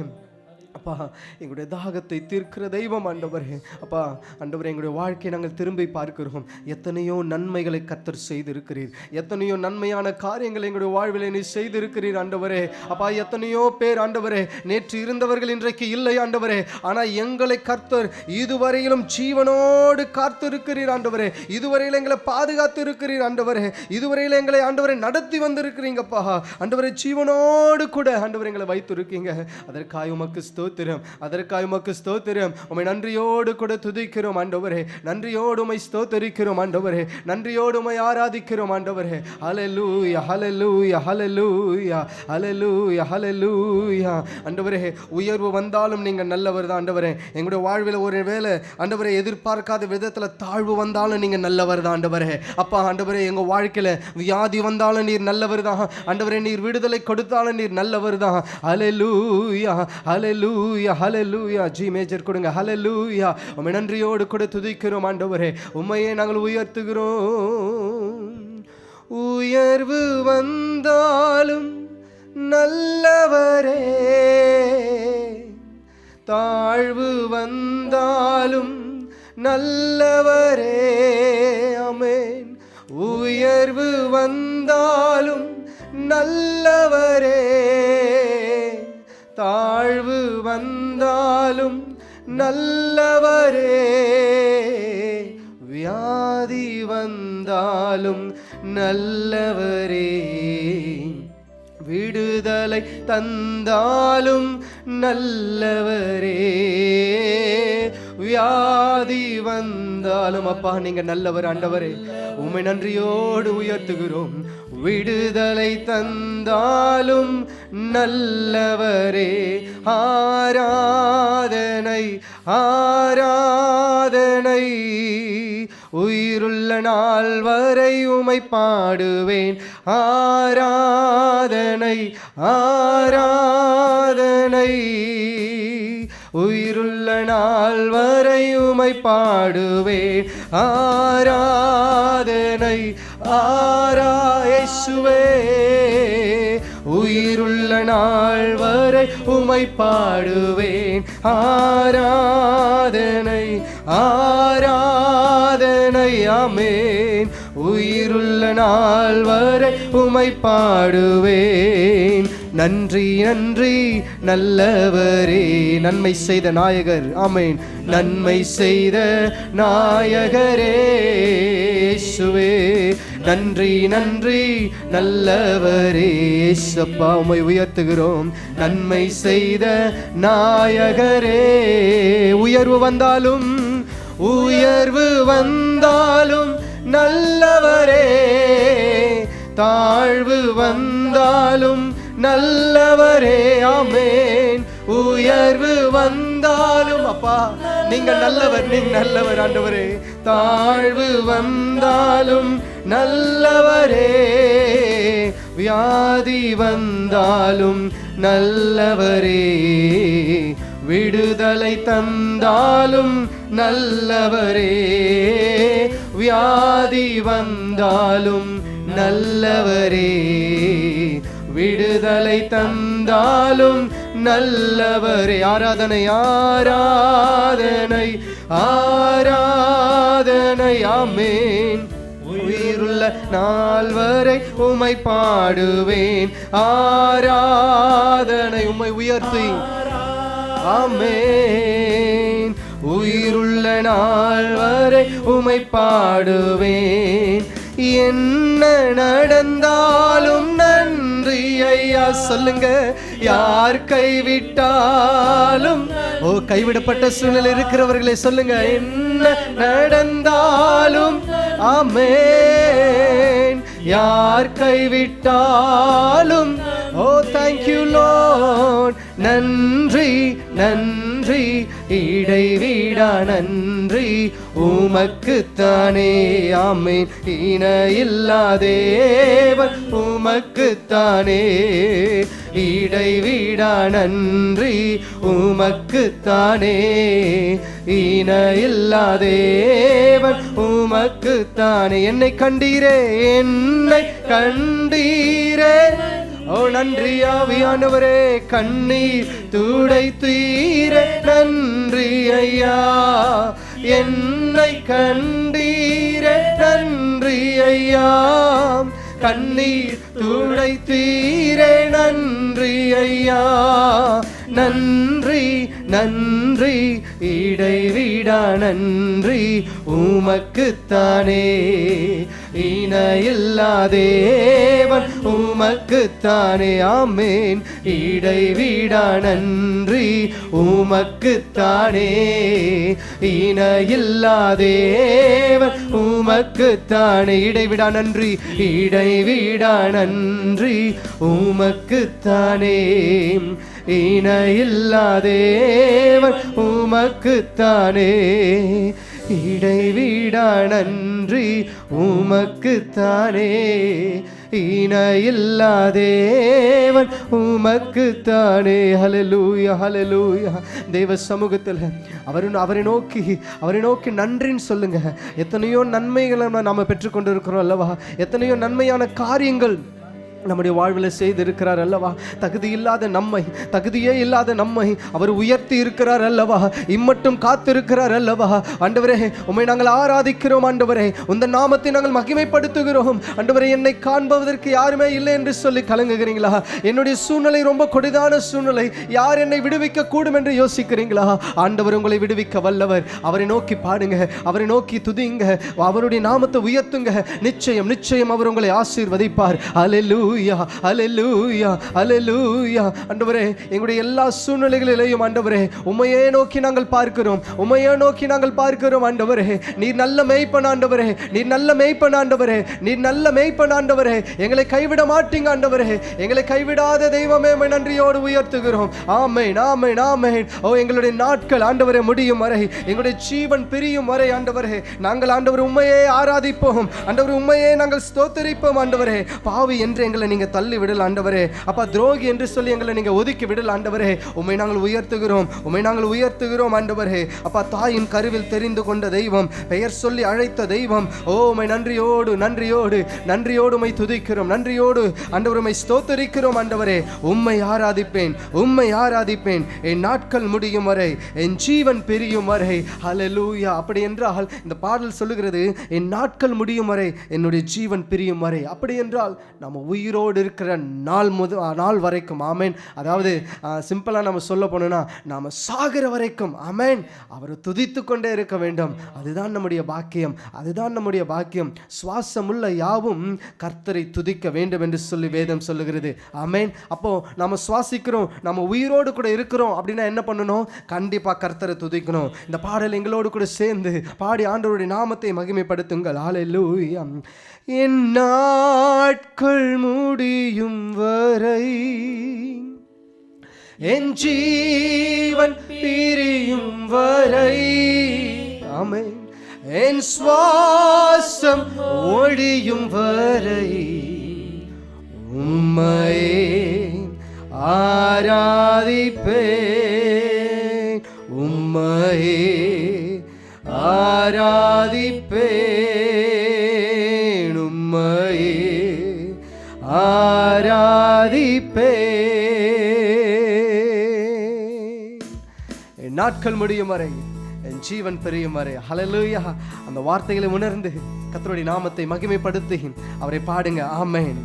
அப்பா எங்களுடைய தாகத்தை தீர்க்கிற தெய்வம் ஆண்டவரே. அப்பா ஆண்டவரே, எங்களுடைய வாழ்க்கையை நாங்கள் திரும்பி பார்க்கிறோம். எத்தனையோ நன்மைகளை கர்த்தர் செய்திருக்கிறீர். எத்தனையோ நன்மையான காரியங்களை எங்களுடைய வாழ்வில் நீ செய்திருக்கிறீர் ஆண்டவரே. அப்பா எத்தனையோ பேர் ஆண்டவரே நேற்று இருந்தவர்கள் இன்றைக்கு இல்லை ஆண்டவரே. ஆனால் எங்களை கர்த்தர் இதுவரையிலும் ஜீவனோடு காத்திருக்கிறீர் ஆண்டவரே. இதுவரையில் எங்களை பாதுகாத்து இருக்கிறீர் ஆண்டவரே. இதுவரையில் எங்களை ஆண்டவரை நடத்தி வந்திருக்கிறீங்கப்பா ஆண்டவரே. ஜீவனோடு கூட ஆண்டவரை எங்களை வைத்திருக்கீங்க. அதற்காக உமக்கு ஸ்தோத்திரம், அதற்காக உமக்கு ஸ்தோத்திரம். உம்மை நன்றியோடு கூட துதிக்கிறோம் ஆண்டவரே. நன்றியோடு உம்மை ஸ்தோத்திரிக்கிறோம் ஆண்டவரே. நன்றியோடு உம்மை ஆராதிக்கிறோம் ஆண்டவரே. ஹல்லேலூயா, ஹல்லேலூயா, ஹல்லேலூயா, ஹல்லேலூயா, ஹல்லேலூயா. ஆண்டவரே, உயர்வு வந்தாலும் நீங்க நல்லவர் தான் ஆண்டவரே. எங்களுடைய வாழ்வில் ஒரு வேளை ஆண்டவரே எதிர்பார்க்காத விதத்துல தாழ்வு வந்தாலும் நீங்க நல்லவர் தான் ஆண்டவரே. அப்பா ஆண்டவரே, எங்க வாழ்க்கையில வியாதி வந்தாலும் நீர் நல்லவர் தான் ஆண்டவரே. நீர் விடுதலை கொடுத்தாலும் நீர் நல்லவர் தான். ஹல்லேலூயா, ஹல்லேலூயா, ஹல்லேலூயா. ஜி மேஜர் கொடுங்க. ஹல்லேலூயா. உம்மை நன்றியோடு கூட துதிக்கிறோம் ஆண்டவரே. உம்மையே நாங்கள் உயர்த்துகிறோம். உயர்வு வந்தாலும் நல்லவரே, தாழ்வு வந்தாலும் நல்லவரே. ஆமென். உயர்வு வந்தாலும் நல்லவரே, தாழ்வு வந்தாலும் நல்லவரே. வியாதி வந்தாலும் நல்லவரே, விடுதலை தந்தாலும் நல்லவரே. வியாதி வந்தாலும் அப்பா நீங்க நல்லவர் ஆண்டவரே. உம்மை நன்றியோடு உயர்த்துகிறோம். விடுதலை தந்தாலும் நல்லவரே. ஆராதனை, ஆராதனை. உயிருள்ள நாள் வரை உம்மை பாடுவேன். ஆராதனை, ஆராதனை. உயிருள்ள நாள் வரை உம்மை பாடுவேன். ஆராதனை, இயேசுவே. உயிருள்ள நாள் வரை உம்மை பாடுவேன். ஆராதனை, ஆராதனை. ஆமென். உயிருள்ள நாள் வரை உம்மை பாடுவேன். நன்றி நன்றி நல்லவரே. நன்மை செய்த நாயகர், ஆமென். நன்மை செய்த நாயகரே இயேசுவே, நன்றி நன்றி நல்லவரே. இயேசப்பா உம்மை உயர்த்துகிறோம். நன்மை செய்த நாயகரே. உயர்வு வந்தாலும் நல்லவரே, தாழ்வு வந்தாலும் நல்லவரே. ஆமென். உயர்வு வந்தாலும் அப்பா நீங்க நல்லவர், நீங்க நல்லவர் ஆண்டவரே. தாழ்வு வந்தாலும் நல்லவரே, வியாதி வந்தாலும் நல்லவரே, விடுதலை தந்தாலும் நல்லவரே, வியாதி வந்தாலும் நல்லவரே, விடுதலை தந்தாலும் நல்லவரே. ஆராதனை ஆராதனை ஆராதனை. ஆமென். உயிருள்ள நாள் வரை உம்மை பாடுவேன். ஆராதனை. உம்மை உயர்த்தி. ஆமென். உயிருள்ள நாள் வரை உம்மை பாடுவேன். என்ன நடந்தாலும் நன்றி ஐயா. சொல்லுங்க. யார் கைவிட்டாலும், கைவிடப்பட்ட சூழ்நிலை இருக்கிறவர்களே சொல்லுங்க. என்ன நடந்தாலும், ஆமென். யார் கைவிட்டாலும், thank you Lord. நன்றி நன்றி இடைவிடா நன்றி உமக்குத்தானே. ஆமென். இணையில்லா தேவன் உமக்குத்தானே. இடைவிடா நன்றி உமக்குத்தானே. இணையில்லா தேவன் உமக்குத்தானே. என்னை கண்டீரே, என்னை கண்டீரே. நன்றி ஆவியானவரே. கண்ணீர் துடைத்தீரே, நன்றி ஐயா. என்னை கண்டீரே, நன்றி ஐயா. கண்ணீர் துடைத்தீரே, நன்றி ஐயா. நன்றி நன்றி இடைவிடா நன்றி உமக்குத்தானே. இணையில்லா தேவன் உமக்குத்தானே. ஆமென். இடைவிடா நன்றி உமக்குத்தானே. இணையில்லா தேவன் உமக்குத்தானே. இடைவிடா நன்றி, இடைவிடா நன்றி உமக்குத்தானே. இணையில்லா தேவன் உமக்குத்தானே. இடைவிடா நன்றி உமக்குத்தானே. இணையில்லா தேவன் உமக்குத்தானே. ஹல்லேலூயா ஹல்லேலூயா. தேவ சமூகத்தில் அவரை நோக்கி நன்றின்னு சொல்லுங்க. எத்தனையோ நன்மைகளை நாம பெற்றுக்கொண்டு இருக்கிறோம் அல்லவா. எத்தனையோ நன்மையான காரியங்கள் நம்முடைய வாழ்வில் செய்திருக்கிறார் அல்லவா. தகுதியே இல்லாத நம்மை அவர் உயர்த்தி இருக்கிறார் அல்லவா. இம்மட்டும் காத்திருக்கிறார் அல்லவா. ஆண்டவரே உம்மை நாங்கள் ஆராதிக்கிறோம். ஆண்டவரே உந்த நாமத்தை நாங்கள் மகிமைப்படுத்துகிறோம். ஆண்டவரே என்னை காண்பதற்கு யாருமே இல்லை என்று சொல்லி கலங்குகிறீங்களா? என்னுடைய சூழ்நிலை ரொம்ப கொடிதான சூழ்நிலை, யார் என்னை விடுவிக்க கூடும் என்று யோசிக்கிறீங்களா? ஆண்டவர் உங்களை விடுவிக்க வல்லவர். அவரை நோக்கி பாடுங்க, அவரை நோக்கி துதிங்க, அவருடைய நாமத்தை உயர்த்துங்க. நிச்சயம் நிச்சயம் அவர் உங்களை ஆசீர்வதிப்பார். அல்லேலூயா அல்லேலூயா அல்லேலூயா. ஆண்டவரே எங்களுடைய எல்லா சூழ்நிலைகளிலேயும் ஆண்டவரே உம்மையே நோக்கி நாங்கள் பார்க்கிறோம், உம்மையே நோக்கி நாங்கள் பார்க்கிறோம். ஆண்டவரே நீர் நல்ல மேய்ப்பன். ஆண்டவரே நீர் நல்ல மேய்ப்பன். ஆண்டவரே நீர் நல்ல மேய்ப்பன். ஆண்டவரே எங்களை கைவிட மாட்டீங்க. ஆண்டவரே எங்களை கைவிடாத தெய்வமே நன்றியோடு உயர்த்துகிறோம். ஆமென் ஆமென் ஆமென். எங்களுடைய நாட்கள் ஆண்டவரே முடியும் வரை, எங்களுடைய ஜீவன் பிரியும் வரை ஆண்டவரே நாங்கள் ஆண்டவர் உம்மையே ஆராதிப்போம். ஆண்டவர் உம்மையே நாங்கள் ஸ்தோத்திரிப்போம். ஆண்டவரே பாவி என்று எங்களை நீங்க தள்ளி விடல ஆண்டவரே. அப்பா துரோகி என்று சொல்லி எங்களை நீங்க ஒதுக்கி விடல ஆண்டவரே. உம்மை நாங்கள் உயர்த்துகிறோம், உம்மை நாங்கள் உயர்த்துகிறோம் ஆண்டவரே. அப்பா தாயின் கருவில் தெரிந்து கொண்ட தெய்வம், பெயர் சொல்லி அழைத்த தெய்வம், உம்மை நன்றியோடு நன்றியோடு நன்றியோடு உம்மை துதிக்கிறோம், நன்றியோடு ஆண்டவர் உம்மை ஸ்தோத்திரிக்கிறோம். ஆண்டவரே உம்மை ஆராதிப்பேன், உம்மை ஆராதிப்பேன் என் நாட்கள் முடியும் வரை, என் ஜீவன் பிரியும் வரை. ஹல்லேலூயா. அப்படி என்றால் இந்த பாடல் சொல்லுகிறது என் நாட்கள் முடியும் வரை, என்னுடைய ஜீவன் பிரியும் வரை. அப்படி என்றால் நாம் உயிர் உயிரோடு இருக்கிற நாள் வரைக்கும் ஆமேன். அதாவது சிம்பிளாக நம்ம சொல்ல போனோம்னா நாம் சாகிற வரைக்கும் ஆமேன் அவரை துதித்து கொண்டே இருக்க வேண்டும். அதுதான் நம்முடைய பாக்கியம், அதுதான் நம்முடைய பாக்கியம். சுவாசமுள்ள யாவும் கர்த்தரை துதிக்க வேண்டும் என்று சொல்லி வேதம் சொல்லுகிறது. ஆமேன். அப்போ நம்ம சுவாசிக்கிறோம், நம்ம உயிரோடு கூட இருக்கிறோம் அப்படின்னா என்ன பண்ணணும்? கண்டிப்பாக கர்த்தரை துதிக்கணும். இந்த பாடல் எங்களோடு கூட சேர்ந்து பாடி ஆண்டவருடைய நாமத்தை மகிமைப்படுத்துங்கள். ஹல்லேலூயா. என் நாட்கள் முடியும் வரை, என் ஜீவன் பிரியும் வரை, ஆமென், என் சுவாசம் ஒழியும் வரை உம்மையே ஆராதிப்பேன், உம்மையே ஆராதிப்பேன், உம்மையே ஆராதிப்பேன். என் நாட்கள் முடியும் வரை, என் ஜீவன் பிரியும் வரை. ஹல்லேலூயா. அந்த வார்த்தைகளை உணர்ந்து கர்த்தருடைய நாமத்தை மகிமைப்படுத்தி அவரை பாடுங்க. ஆமென்,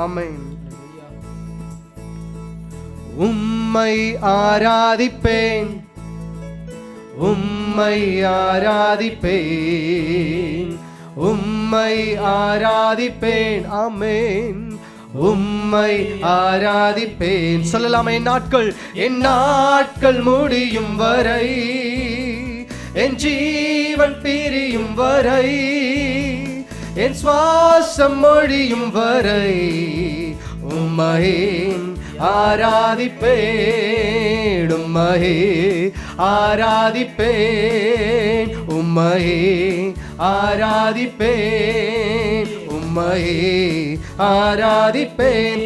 ஆமென். உம்மை ஆராதிப்பேன், உம்மை ஆராதிப்பேன், உம்மை ஆராதிப்பேன், ஆமென், உம்மை ஆராதிப்பேன். சொல்லலாமே. என் நாட்கள் முடியும் வரை, என் ஜீவன் பிரியும் வரை, என் சுவாசம் ஒழியும் வரை உம்மையே ஆராதிப்பேன், உம்மையே ஆராதிப்பேன், உம்மையே ஆராதிப்பேன், உம்மையே ஆராதிப்பேன்.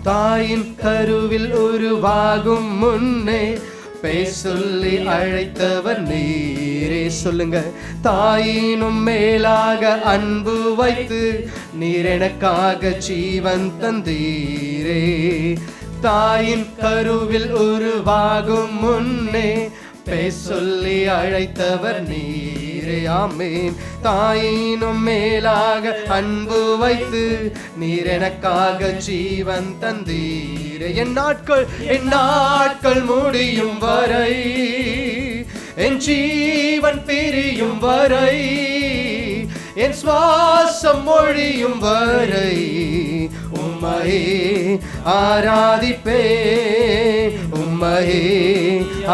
தாயின் கருவில் உருவாகும் முன்னே பேசொல்லி அழைத்தவர் நீரே. சொல்லுங்க. தாயினும் மேலாக அன்பு வைத்து நீர் எனக்காக ஜீவன் தந்தீரே. தாயின் கருவில் உருவாகும் முன்னே பேசொல்லி அழைத்தவர் நீரே. ஆமென். தாயினும் மேலாக அன்பு வைத்து நீர் எனக்காக ஜீவன் தந்தீரே. என் நாட்கள் முடியும் வரை, என் ஜீவன் பிரியும் வரை, என் சுவாசம் ஒழியும் வரை உம்மையே ஆராதிப்பேன், உம்மையே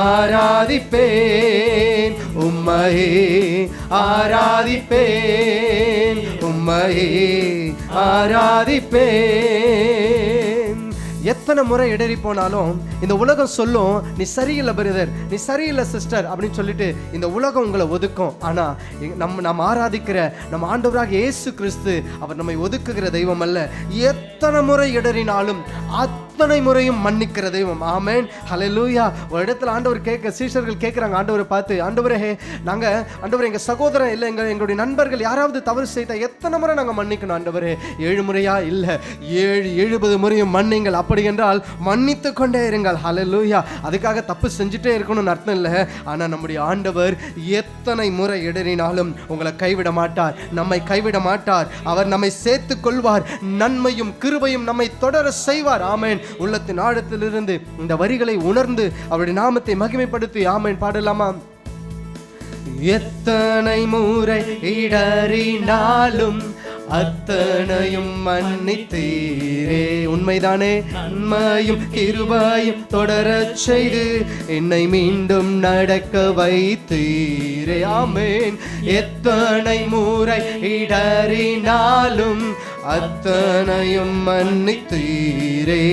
ஆராதிப்பேன், உம்மையே ஆராதிப்பேன், உம்மையே ஆராதிப்பேன். எத்தனை முறை இடறி போனாலும் இந்த உலகம் சொல்லும், நீ சரியில்லை பிரதர், நீ சரியில்லை சிஸ்டர் அப்படின்னு சொல்லிட்டு இந்த உலகம் உங்களை ஒதுக்கும். ஆனால் நம்ம ஆராதிக்கிற நம்ம ஆண்டவராக இயேசு கிறிஸ்து அவர் நம்மை ஒதுக்குகிற தெய்வம் அல்ல. எத்தனை முறை இடறினாலும் அத்தனை முறையும் மன்னிக்கிற தெய்வம். ஆமென், ஹல்லேலூயா. ஒரு இடத்துல ஆண்டவர் சீஷர்கள் கேட்குறாங்க ஆண்டவரை பார்த்து, ஆண்டவரே ஆண்டவரே எங்கள் சகோதரன் இல்லை எங்களுடைய நண்பர்கள் யாராவது தவறு செய்தா எத்தனை முறை நாங்கள் மன்னிக்கணும் ஆண்டவரே? 7 முறையா? இல்லை, 70 முறையும் மன்னிங்கள். அப்படி என்றால் மன்னித்து கொண்டே இருங்கள். ஹல்லேலூயா. அதுக்காக தப்பு செஞ்சுட்டே இருக்கணும்னு அர்த்தம் இல்லை. ஆனால் நம்முடைய ஆண்டவர் எத்தனை முறை இடறினாலும் உங்களை கைவிட மாட்டார், நம்மை கைவிட மாட்டார். அவர் நம்மை சேர்த்து கொள்வார், நன்மையும் கிருபையும் நம்மை தொடர செய்வார். ஆமென். உள்ளத்தின் ஆழத்திலிருந்து இந்த வரிகளை உணர்ந்து அவருடைய நாமத்தை மகிமைப்படுத்தி ஆமென் பாடலாமா? எத்தனை முறை இடறினாலும் அத்தனையும் மன்னித்தீரே. உண்மைதானே? நன்மையும் கிருபையும் தொடரச் செய்து என்னை மீண்டும் நடக்க வைத்தீரே. ஆமென். எத்தனை முறை இடறினாலும் அத்தனையும் மன்னித்தீரே.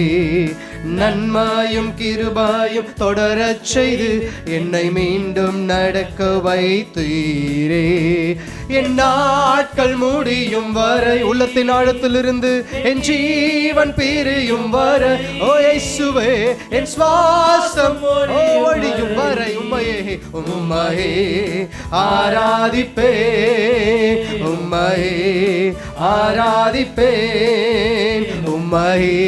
நன்மையும் கிருபையும் தொடரச் செய்து என்னை மீண்டும் நடக்க வைத்தீரே. என் நாட்கள் முடியும் வரை, உள்ளத்தின் ஆழத்திலிருந்து என் ஜீவன் பிரியும் வரை, ஓ இயேசுவே என் சுவாசம் ஒழியும் வரை உம்மையே ஆராதிப்பேன், உம்மையே ஆராதிப்பேன், உம்மையே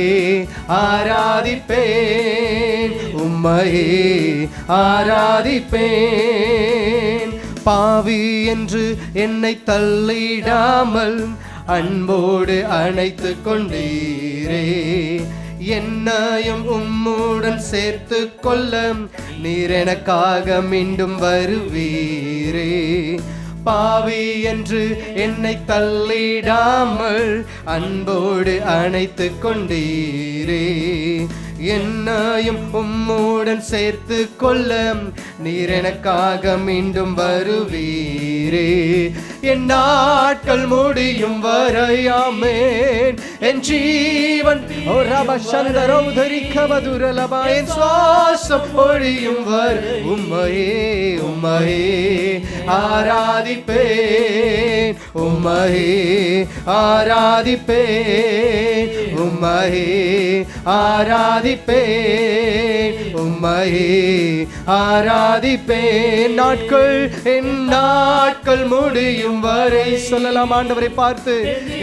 ஆராதிப்பேன், உம்மையே ஆராதிப்பேன். பாவி என்று என்னை தள்ளிடாமல் அன்போடு அணைத்து கொண்டீரே. என்னையும் உம்முடன் சேர்த்து கொள்ள நீர் எனக்காக மீண்டும் வருவீரே. பாவி என்று என்னை தள்ளிடாமல் அன்போடு அணைத்து கொண்டீரே. என்னையும் உம்முடன் சேர்த்து கொள்ள நீர் எனக்காக மீண்டும் வருவீரே. என் நாட்கள் முடியும் வரை ஆமென். என் ஜீவன் என் சுவாசம் ஒழியும் வரை உம்மையே உம்மையே ஆராதிப்பேன். உம்மையே ஆராதிப்பேன். உம்மையே ஆராதிப்பேன். உம்மையே ஆராதிப்பேன். நாட்கள் என் நாட்கள் முடியும் வரை சொல்லலாம் ஆண்டவரை பார்த்து.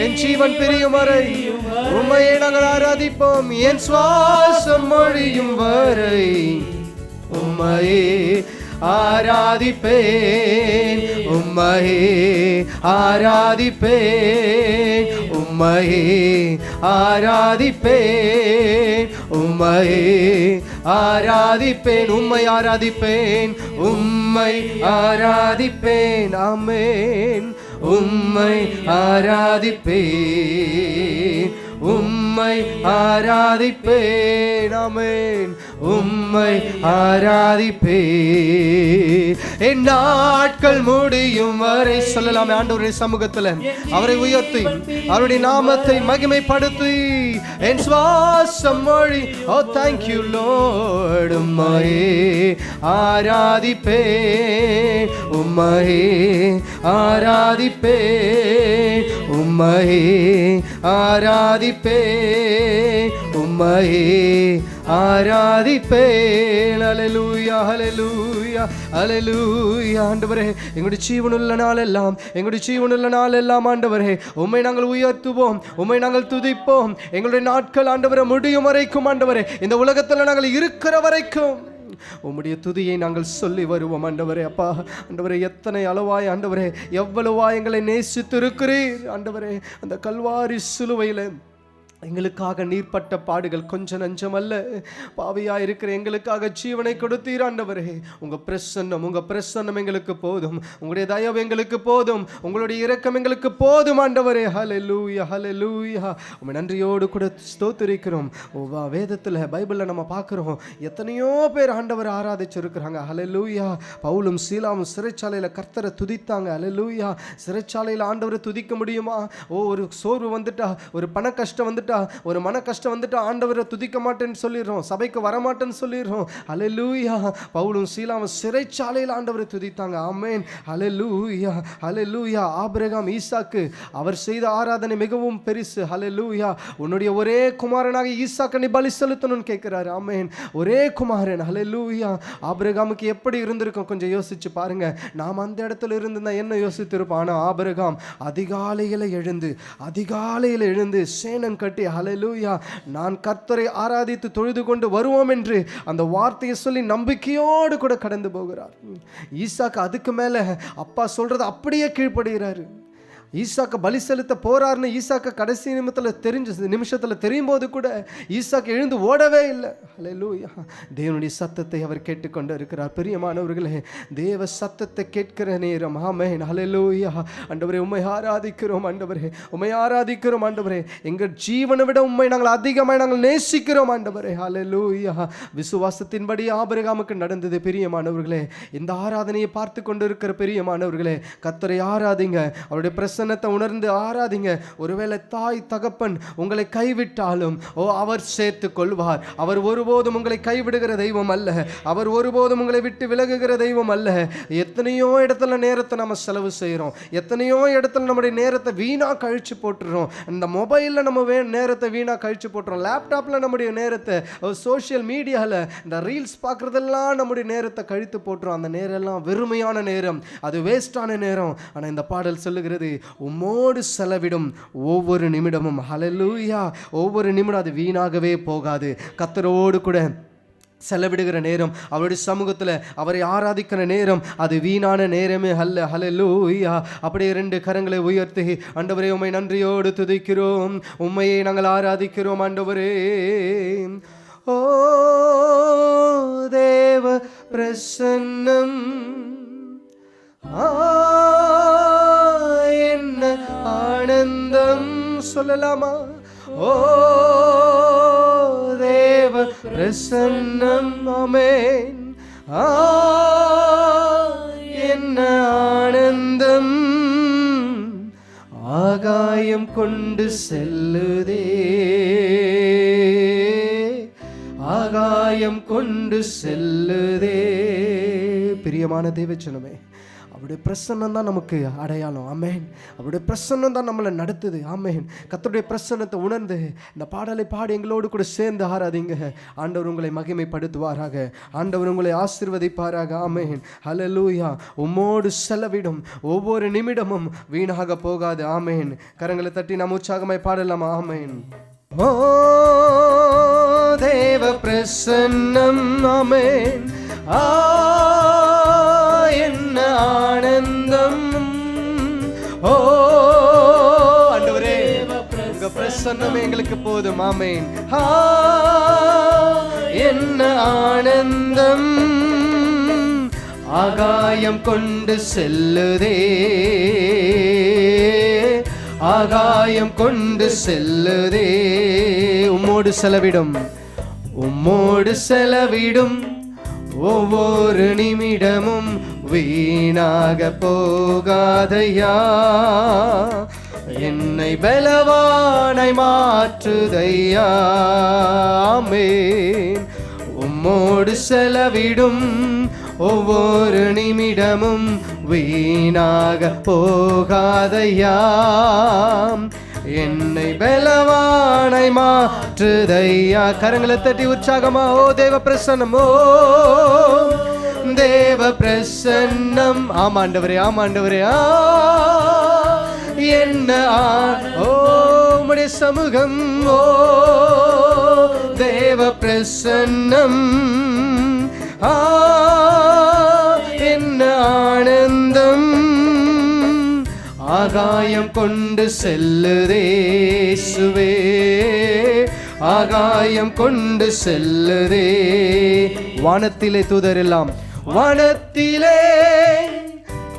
என் ஜீவன் பிரியும் வரை உம்மையே நாங்கள் ஆராதிப்போம். என் சுவாசம் மொழியும் வரை உம்மையே ஆராதிப்பேன். உம்மையே ஆராதிப்பேன். உம்மையே ஆராதிப்பேன். உம்மையே ஆராதிப்பேன். உம்மை ஆராதிப்பேன். உம்மை ஆராதிப்பேன். ஆமென். உம்மை ஆராதிப்பேன். உம்மை ஆராதிப்பேன். ஆமென். உம்மை ஆராதிப்பேன். என் நாட்கள் முடியும் வரை சொல்லலாம் ஆண்டவருடைய சமூகத்தில் அவரை உயர்த்தி அவருடைய நாமத்தை மகிமைப்படுத்தி என் சுவாசம் மொழி. ஓ தேங்க்யூ லார்ட். உம்மையே ஆராதிப்பேன். உம்மையே ஆராதிப்பேன். உம்மையே ஆராதிப்பேன். உம்மையே ஆராதிப்பேன். ஹல்லேலூயா ஹல்லேலூயா ஹல்லேலூயா. ஆண்டவரே எங்களுடைய ஜீவனுள்ள நாளெல்லாம் எங்களுடைய ஜீவனுள்ள நாளெல்லாம் ஆண்டவரே உம்மை நாங்கள் உயர்த்துவோம். உம்மை நாங்கள் துதிப்போம். எங்களுடைய நாட்கள் ஆண்டவரே முடியும் வரைக்கும் ஆண்டவரே இந்த உலகத்தில் நாங்கள் இருக்கிற வரைக்கும் உம்முடைய துதியை நாங்கள் சொல்லி வருவோம் ஆண்டவரே. அப்பா ஆண்டவரே எத்தனை அளவாய் ஆண்டவரே எவ்வளவாய் எங்களை நேசித்து இருக்கிறீர் ஆண்டவரே. அந்த கல்வாரி சிலுவையில் எங்களுக்காக நீர்ப்பட்ட பாடுகள் கொஞ்சம் நஞ்சம் அல்ல. பாவியாக இருக்கிற எங்களுக்காக ஜீவனை கொடுத்தீர் ஆண்டவரே. உங்கள் பிரசன்னம் எங்களுக்கு போதும். உங்களுடைய தயவு எங்களுக்கு போதும். உங்களுடைய இரக்கம் எங்களுக்கு போதும் ஆண்டவரே. ஹல்லேலூயா ஹல்லேலூயா. உம்மை நன்றியோடு கூட ஸ்தோத்திரிக்கிறோம். வேதத்தில் பைபிளில் நம்ம பார்க்குறோம் எத்தனையோ பேர் ஆண்டவரை ஆராதிச்சிருக்கிறாங்க. ஹல்லேலூயா. பவுலும் சீலாவும் சிறைச்சாலையில் கர்த்தரை துதித்தாங்க. ஹல்லேலூயா. சிறைச்சாலையில் ஆண்டவரை துதிக்க முடியுமா? ஒரு சோர்வு வந்துட்டா, ஒரு பண கஷ்டம் வந்துட்டா, ஒரு மன கஷ்டம் வந்துட்டா ஆண்டவரை துதிக்க மாட்டேன்னு சொல்லிடுறோம், சபைக்கு வரமாட்டேன்னு சொல்லிடுறோம். ஹல்லேலூயா. பவுலும் சீலாவும் சிறைச்சாலையில் ஆண்டவரை துதித்தாங்க. ஆமென். ஹல்லேலூயா ஹல்லேலூயா. ஆபிரகாம் ஈசாக்கு அவர் செய்த ஆராதனை மிகவும் பெருசு. ஹல்லேலூயா. உன்னுடைய ஒரே குமாரனாக ஈசாக்கு நீ பலி செலுத்தணும்னு கேட்கிறாரு. ஆமென். ஒரே குமாரன். ஹல்லேலூயா. ஆபிரகாமுக்கு எப்படி இருந்திருக்கும் கொஞ்சம் யோசிச்சு பாருங்க. நாம் அந்த இடத்துல இருந்தா என்ன யோசித்திருப்போம். ஆனால் ஆபிரகாம் அதிகாலையில் எழுந்து சேனன் கட்டி ஹல்லேலூயா நான் கர்த்தரை ஆராதித்து தொழுது கொண்டு வருவோம் என்று அந்த வார்த்தையை சொல்லி நம்பிக்கையோடு கூட கடந்து போகிறார். ஈசாக்கு அதுக்கு மேல அப்பா சொல்றது அப்படியே கீழ்ப்படுகிறாரு. ஈசாக்கு பலி செலுத்த போறாருன்னு ஈசாக்கு கடைசி நிமிஷத்தில் தெரியும் போது கூட ஈசாக்கு எழுந்து ஓடவே இல்லை. ஹல்லேலூயா. தேவனுடைய சத்தத்தை அவர் கேட்டுக்கொண்டு இருக்கிறார். பிரியமானவர்களே, தேவ சத்தத்தை கேட்கிற நேரம். ஆமென். ஹல்லேலூயா. ஆண்டவரே உம்மை ஆராதிக்கிறோம். ஆண்டவரே உம்மை ஆராதிக்கிறோம். ஆண்டவரே எங்கள் ஜீவனை விட உம்மை நாங்கள் அதிகமாக நாங்கள் நேசிக்கிறோம். ஆண்டவரே ஹல்லேலூயா. விசுவாசத்தின்படி ஆபிரகாமுக்கு நடந்தது. பிரியமானவர்களே, இந்த ஆராதனையை பார்த்து கொண்டு இருக்கிற பிரியமானவர்களே, கர்த்தரை ஆராதிங்க. அவருடைய பிரசன்னத்தை உணர்ந்து ஆராதிங்க. ஒருவேளை தாய் தகப்பன் உங்களை கைவிட்டாலும் அவர் சேர்த்து கொள்வார். அவர் ஒருபோதும் உங்களை கைவிடுகிற தெய்வம் அல்ல. அவர் ஒருபோதும் உங்களை விட்டு விலகுகிற தெய்வம் அல்ல. எத்தனையோ இடத்துல நேரத்தை நம்ம செலவு செய்கிறோம். எத்தனையோ இடத்துல நம்முடைய நேரத்தை வீணாக கழிச்சு போட்டுறோம். இந்த மொபைலில் நம்ம நேரத்தை வீணாக கழிச்சு போட்டுறோம். லேப்டாப்பில் நம்முடைய நேரத்தை, சோஷியல் மீடியாவில் இந்த ரீல்ஸ் பார்க்குறதெல்லாம் நம்முடைய நேரத்தை கழித்து போட்டுறோம். அந்த நேரம்லாம் வெறுமையான நேரம், அது வேஸ்டான நேரம். ஆனால் இந்த பாடல் சொல்லுகிறது, உம்மோடு செலவிடும் ஒவ்வொரு நிமிடமும் ஹல்லேலூயா ஒவ்வொரு நிமிடம் அது வீணாகவே போகாது. கர்த்தரோடு கூட செலவிடுகிற நேரம், அவருடைய சமூகத்தில் அவரை ஆராதிக்கிற நேரம், அது வீணான நேரமே அல்ல. ஹல்லேலூயா. அப்படியே 2 கரங்களை உயர்த்தி, ஆண்டவரே உம்மை நன்றியோடு துதிக்கிறோம், உம்மையை நாங்கள் ஆராதிக்கிறோம் ஆண்டவரே. ஓ தேவ பிரசன்னம் என்ன ஆனந்தம் சொல்லலாமா? ஓ தேவ பிரசன்னம் ஆமென் என்ன ஆனந்தம் ஆகாயம் கொண்டு செல்லுதே, ஆகாயம் கொண்டு செல்லுதே. பிரியமான தேவச்சனமே, அவருடைய பிரசன்னம் தான் நமக்கு அடையாளம். ஆமென். அவருடைய பிரசன்னம் தான் நம்மளை நடத்துது. ஆமென். கர்த்தருடைய பிரசன்னத்தை உணர்ந்து இந்த பாடலை பாடி எங்களோடு கூட சேர்ந்து ஆராதிங்க. ஆண்டவர் உங்களை மகிமைப்படுத்துவாராக, ஆண்டவர் உங்களை ஆசீர்வதிப்பாராக. ஆமென். ஹல்லேலூயா. உம்மோடு செலவிடும் ஒவ்வொரு நிமிடமும் வீணாக போகாது. ஆமென். கரங்களை தட்டி நாம் உற்சாகமாய் பாடலாமா? ஆமென். ஓ தேவ பிரசன்னம் ஆமென் என்ன ஆனந்தம். ஓ ஆண்டவரே, உங்க பிரசன்னமே எங்களுக்கு போதும். ஆமென். என்ன ஆனந்தம் ஆகாயம் கொண்டு செல்லுதே, ஆகாயம் கொண்டு செல்லுதே. உம்மோடு செலவிடும், உம்மோடு செலவிடும் ஒவ்வொரு நிமிடமும் வீணாக போகாதையா, என்னை பலவானை மாற்றுதையா. ஆமென். உம்மோடு செலவிடும் ஒவ்வொரு நிமிடமும் வீணாக போகாதையா, என்னை பலவானை மாற்றுதையா. கரங்களை தட்டி உற்சாகமா ஓ தேவ பிரசன்னம், ஓ தேவ பிரசன்னம். ஆமாண்டவரே, ஆமாண்டவரே. என்ன ஓ உம்முடைய சமூகம், ஓ தேவ பிரசன்னம் என்ன ஆனந்தம் ஆகாயம் கொண்டு செல்லுதே இயேசுவே, ஆகாயம் கொண்டு செல்லுதே. வானத்திலே தூதரெல்லாம், வானத்திலே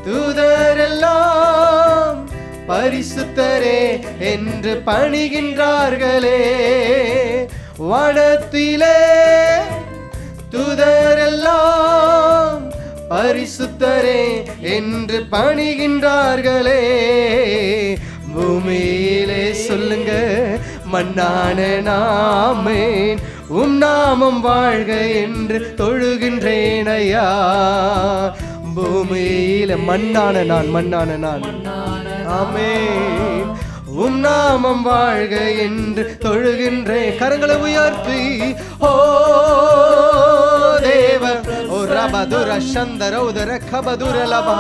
தூதரெல்லாம் பரிசுத்தரே என்று பணிகின்றார்களே. வானத்திலே தூதரெல்லாம் பரிசுத்தரே என்று பணிகின்றார்களே. பூமியிலே சொல்லுங்க, மண்ணான நாமேன் உம் நாமம் வாழ்க என்று தொழுகின்றேன் ஐயா. பூமியில மண்ணான நான், மண்ணான நான், ஆமென், உம் நாமம் வாழ்க என்று தொழுகின்றேன். கரங்களை உயர்த்தி ஓ தேவ ஓ ரபதுர சந்தர உதர கபதுர லபா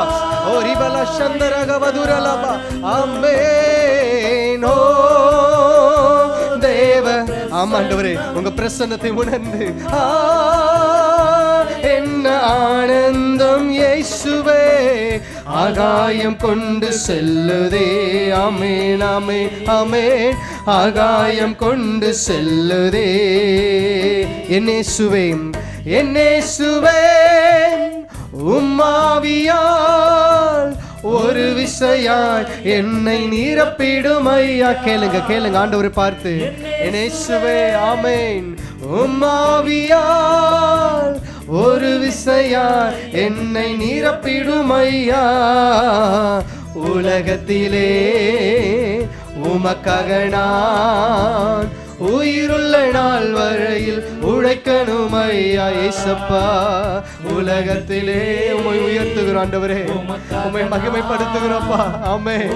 ஓ ரிபல சந்தர கபதுர லபா. ஆமென். ஓ தேவ, ஆமாண்டவரே, உங்க பிரசன்னத்தை உணர்ந்து என்ன ஆனந்தம் இயேசுவே ஆகாயம் கொண்டு செல்லுதே. ஆமென், ஆமென், ஆமென். ஆகாயம் கொண்டு செல்லுதே. என்னேசுவே, என்னேசுவே உம்மாவியால் ஒரு விசையாய் என்னை நிரப்பிடும் ஐயா. கேளுங்க, கேளுங்க ஆண்டவரை பார்த்து. என்னேசுவே, ஆமென், உம்மாவியால் ஒரு விசையாய் என்னை நிரப்பிடும் ஐயா. உலகத்திலே உமக்காக நான் உயிருள்ள நாள் வரையில் உழைக்கணும் ஐயா. ஏசப்பா, உலகத்திலே உம்மை உயர்த்துகிறோம் ஆண்டவரே, உம்மை மகிமைப்படுத்துகிறோம்ப்பா. ஆமென்.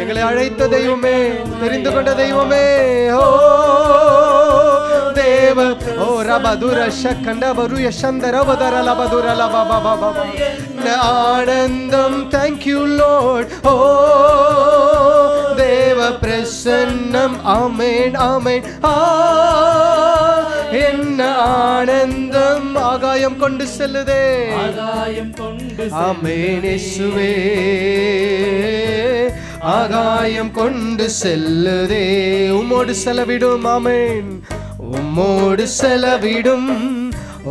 எங்களை அழைத்த தெய்வமே, தெரிந்து கொண்ட தெய்வமே, ஓ தேவ ஓ ரபதுர ஷக்கண்ட வருய சந்தர வதர லபதுர லபபா பாபா ஆனந்தம். Thank you Lord. ஓ தேவ பிரசன்னம். ஆமென், ஆமென். என்ன ஆனந்தம் ஆகாயம் கொண்டு செல்லுதே, ஆகாயம் கொண்டு ஆமென் இயேசுவே, ஆகாயம் கொண்டு செல்லுதே. உம்மோடு செலவிடும், ஆமென், உம்மோடு செலவிடும்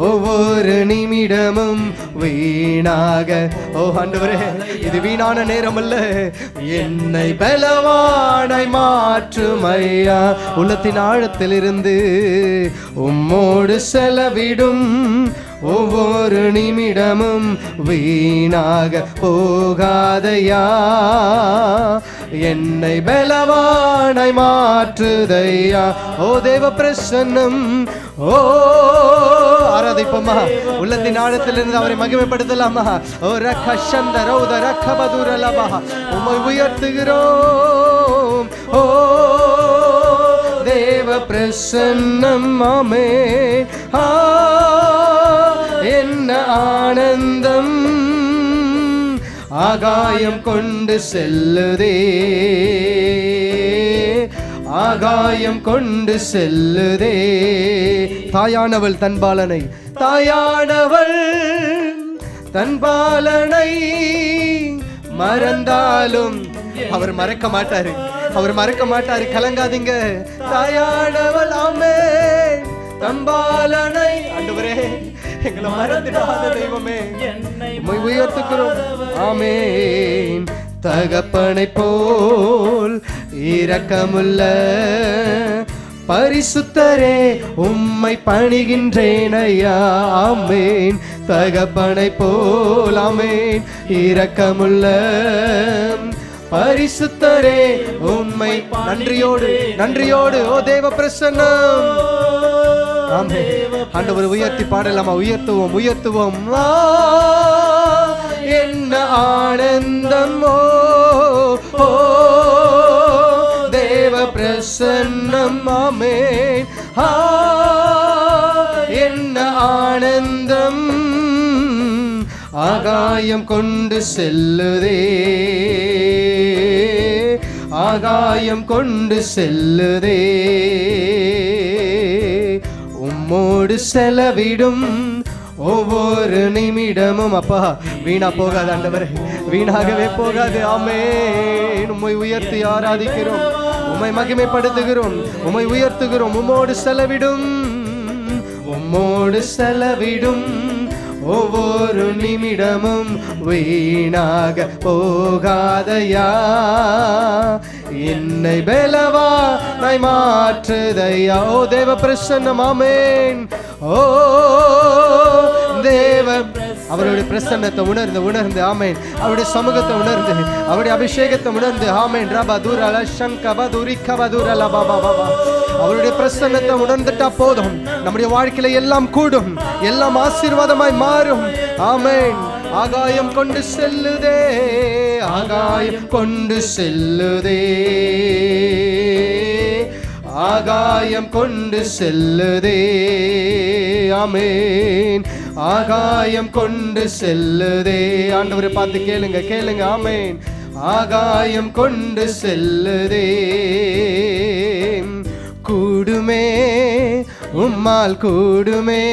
ஒவ்வொரு நிமிடமும் வீணாக. ஓ ஆண்டவரே, இது வீணான நேரம் அல்ல, என்னை பலவானாய் மாற்றும் ஐயா. உள்ளத்தின் ஆழத்திலிருந்து உம்மோடு செலவிடும் ஒவ்வொரு நிமிடமும் வீணாக போகாதையா, என்னை பலவானாய் மாற்றுதையா. ஓ தேவ பிரசன்னம், ஓ ஆராதிப்போமா, உள்ளத்தின் ஆழத்திலிருந்து அவரை மகிமைப்படுத்தலாமா. ஓ ரக்கஷந்த ரௌத ரக்கபதுரலபா, உம்மை உயர்த்துகிறோம். ஓ தேவ பிரசன்னம், ஆமென். என்ன ஆனந்தம் ஆகாயம் கொண்டு செல்லுதே, ஆகாயம் கொண்டு செல்லுதே. தாயானவள் தன் பாலனை, தாயானவள் தன் பாலனை மறந்தாலும் அவர் மறக்க மாட்டாரு, அவர் மறக்க மாட்டாரு, கலங்காதீங்க. தாயானவள், ஆமென், தன் பாலனை. ஆண்டவரே, எங்களை மறந்துடாத தெய்வமே, உம்மை உயர்த்துகிறோம். ஆமென். தகப்பனை போல் இரக்கமுள்ள பரிசுத்தரே உம்மை பணிகின்றேன் ஐயா. ஆமென். தகப்பனை போல், ஆமென், இரக்கமுள்ள பரிசுத்தரே உம்மை நன்றியோடு, நன்றியோடு. ஓ தேவ பிரசன்னம், ஆமென். ஆண்டவரை உயர்த்தி பாடலாமா? உயர்த்துவோம், உயர்த்துவோம். என்ன ஆனந்தம், ஓ தேவ பிரசன்னம், ஆமென். என்ன ஆனந்தம் ஆகாயம் கொண்டு செல்லுதே, ஆகாயம் கொண்டு செல்லுதே. உம்மோடு செலவிடும் ஒவ்வொரு நிமிடமும் அப்பா வீணா போகாது ஆண்டவரே, வீணாகவே போகாது. ஆமென். உம்மை உயர்த்தி ஆராதிக்கிறோம், உம்மை மகிமைப்படுத்துகிறோம், உம்மை உயர்த்துகிறோம். உம்மோடு செலவிடும், உம்மோடு செலவிடும் ஒவ்வொரு நிமிடமும் வீணாக போகாதையா, என்னை பலவானாய் மாற்றுதையா. ஓ தேவ பிரசன்னம், ஆமென். ஓ தேவ, அவருடைய பிரசன்னத்தை உணர்ந்து உணர்ந்து, ஆமென், அவருடைய சமூகத்தை உணர்ந்து, அவருடைய அபிஷேகத்தை உணர்ந்து, ஆமென். ரபா தூரல சங்கப துரிக்கப துரல பாபா பாபா, அவருடைய பிரசன்னத்தை உணர்ந்துட்டா போதும், நம்முடைய வாழ்க்கையில எல்லாம் கூடும், எல்லாம் ஆசீர்வாதமாய் மாறும். ஆமென். ஆகாயம் கொண்டு செல்லுதே, ஆகாயம் கொண்டு செல்லுதே, ஆகாயம் கொண்டு செல்லுதே. ஆமென். ஆகாயம் கொண்டு செல்லுதே. ஆண்டவரை பார்த்து கேளுங்க, கேளுங்க. ஆமென். ஆகாயம் கொண்டு செல்லுதே. கூடுமே உம்மால், கூடுமே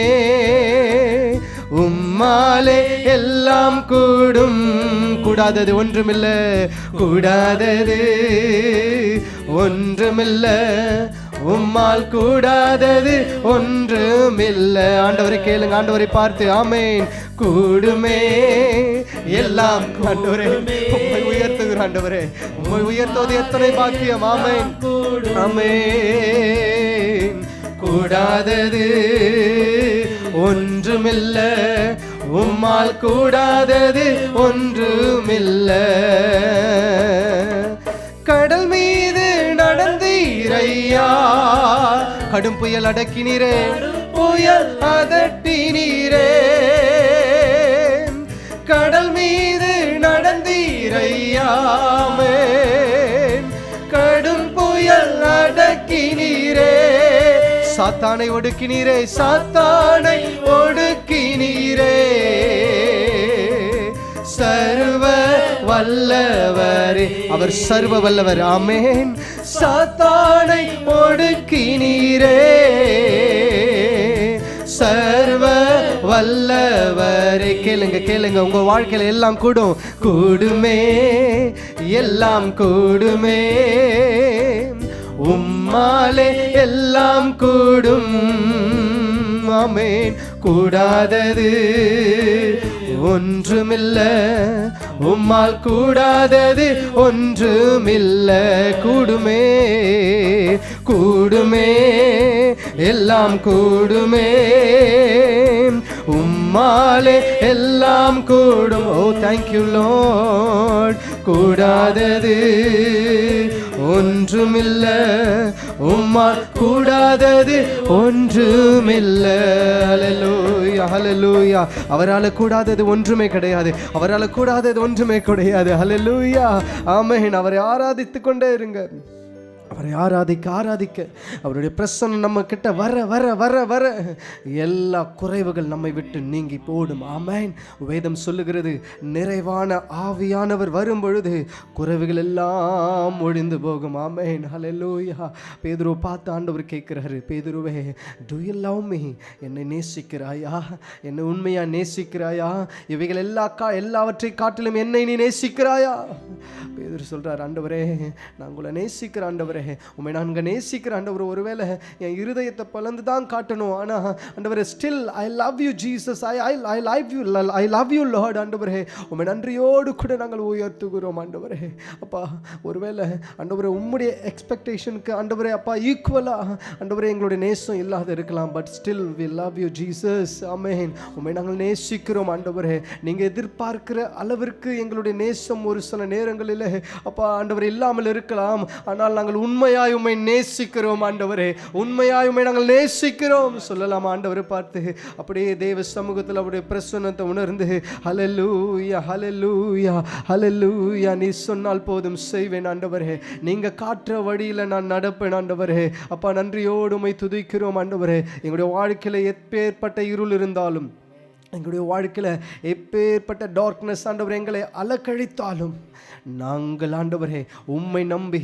உம்மாலே எல்லாம் கூடும். கூடாதது ஒன்றுமில்ல, கூடாதது ஒன்றுமில்ல, உம்மால் கூடாதது ஒன்றுமில்ல. ஆண்டவரை கேளுங்க, ஆண்டவரை பார்த்து. ஆமென். கூடுமே எல்லாம். ஆண்டவரே, உம்மை உயர்த்துகிற ஆண்டவரே, உம்மை உயர்த்துவது எத்தனை பாக்கியம். ஆமென். ஆமென். கூடாதது ஒன்றுமில்ல, உம்மால் கூடாதது ஒன்றுமில்ல. கடல் மீது நடந்தீரையா, கடும் புயல் அடக்கினீரே, புயல் அதட்டினீரே. கடல் மீது நடந்தீரையா, கடும் புயல் அடக்கினீரே. சாத்தானை ஒடுக்கினீரே, சாத்தானை ஒடுக்கினீரே. சர்வ வல்லவரே, அவர் சர்வ வல்லவர். ஆமென். சாத்தானை ஒடுக்கினீரே, சர்வ வல்லவரே. கேளுங்க கேளுங்க, உங்க வாழ்க்கையில எல்லாம் கூடும். கூடுமே, எல்லாம் கூடுமே, உம்மாலே எல்லாம் கூடும். ஆமென். கூடாதது ஒன்றுமில்ல, உம்மால் கூடாதது ஒன்றுமில்ல. கூடுமே, கூடுமே, எல்லாம் கூடுமே, உம்மாலே எல்லாம் கூடும். ஓ தேங்க்யூ லார்ட். கூடாதது ஒன்றுமில்ல, உம்மால் கூடாதது ஒன்றுமில்ல. ஹல்லேலூயா, ஹல்லேலூயா. அவரால் கூடாதது ஒன்றுமே கிடையாது, அவரால் கூடாதது ஒன்றுமே கிடையாது. ஹல்லேலூயா, ஆமென். அவரை ஆராதித்து கொண்டே இருங்க, அவரை ஆராதிக்க ஆராதிக்க அவருடைய பிரசன்னம் நம்ம கிட்ட வர வர வர வர எல்லா குறைவுகள் நம்மை விட்டு நீங்கி போடும். ஆமென். வேதம் சொல்லுகிறது, நிறைவான ஆவியானவர் வரும் பொழுது குறைவுகள் எல்லாம் ஒழிந்து போகும். ஆமென். ஹல்லேலூயா. பேதுரு பார்த்து ஆண்டவர் கேட்கிறாரு, பேதுருவே, டு யூ லவ் மீ? என்னை நேசிக்கிறாயா? என்னை உண்மையா நேசிக்கிறாயா? இவைகள் எல்லாவற்றை காட்டிலும் என்னை நீ நேசிக்கிறாயா? பேதுரு சொல்றார், ஆண்டவரே, நான் உங்களை நேசிக்கிறேன் ஆண்டவரே, உண்மை நான் நேசிக்கிறேன் ஆண்டவர். ஒருவேளை என் இருதயத்தை பலந்து தான் காட்டணும், ஆனா ஆண்டவரே, still I love you Jesus, I love you Lord. ஆண்டவரே, உண்மை நன்றியோடு கூட நாங்கள் உயர்த்துகிறோம் ஆண்டவரே. அப்பா, ஒருவேளை ஆண்டவரே உம்முடைய எக்ஸ்பெக்டேஷனுக்கு ஆண்டவரே அப்பா ஈக்குவலா ஆண்டவரே எங்களுடைய நேசம் இல்லாத இருக்கலாம், but still we love you Jesus. Amen. உண்மை நாங்கள் நேசிக்கிறோம் ஆண்டவரே. நீங்க எதிர்பார்க்கிற அளவிற்கு எங்களுடைய நேசம் ஒரு சில நேரங்களில் அப்பா ஆண்டவரே இல்லாமல் இருக்கலாம், ஆனால் நாங்கள் உண்மையாய் உம்மை நேசிக்கிறோம் ஆண்டவரே, உண்மையாய் உம்மை நாங்கள் நேசிக்கிறோம் சொல்லலாம் ஆண்டவரை பார்த்து. அப்படியே தேவ சமூகத்தில் அவருடைய பிரசன்னத்தை உணர்ந்து ஹல்லேலூயா, ஹல்லேலூயா, ஹல்லேலூயா, நீ சொன்னால் போதும் செய்வேன் ஆண்டவரே, நீங்க காட்டுற வழியில் நான் நடப்பேன் ஆண்டவரே. அப்பா, நன்றியோடு உம்மை துதிக்கிறோம் ஆண்டவரே. எங்களுடைய வாழ்க்கையில் எப்பேற்பட்ட இருள் இருந்தாலும், எங்களுடைய வாழ்க்கையில் எப்பேற்பட்ட டார்க்னஸ் ஆண்டவரே எங்களை அலக்கழித்தாலும், நாங்கள் ஆண்டவரே உம்மை நம்பி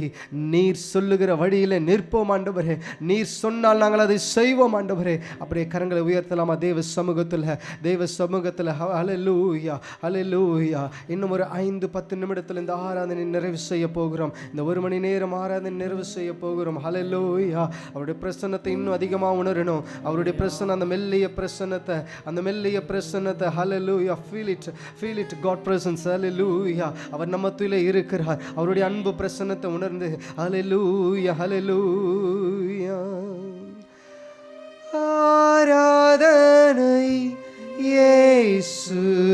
நீர் சொல்லுகிற வழியில் நிற்போம் ஆண்டவரே. நீர் சொன்னால் நாங்கள் அதை செய்வோம் ஆண்டவரே. அப்படியே கரங்களை உயர்த்தலாமா தேவ சமூகத்தில், தேவ சமூகத்தில். ஹல்லேலூயா, ஹல்லேலூயா. இன்னும் ஒரு 5-10 நிமிடத்தில் இந்த ஆராதனை நிறைவு செய்ய போகிறோம். இந்த 1 மணி நேரம் ஆராதனை நிறைவு செய்ய போகிறோம். ஹல்லேலூயா. அவருடைய பிரசன்னத்தை இன்னும் அதிகமாக உணரணும். அவருடைய பிரசன்னம், அந்த மெல்லிய பிரசன்னத்தை, அந்த மெல்லிய பிரசன்னத்தை. Hallelujah. Feel it God presence. Hallelujah. அவர் நம்ம இருக்கிறார். அவருடைய அன்பு பிரசன்னத்தை உணர்ந்து ஹல்லேலூயா, ஹல்லேலூயா. ஆராதனை இயேசுவுக்கே,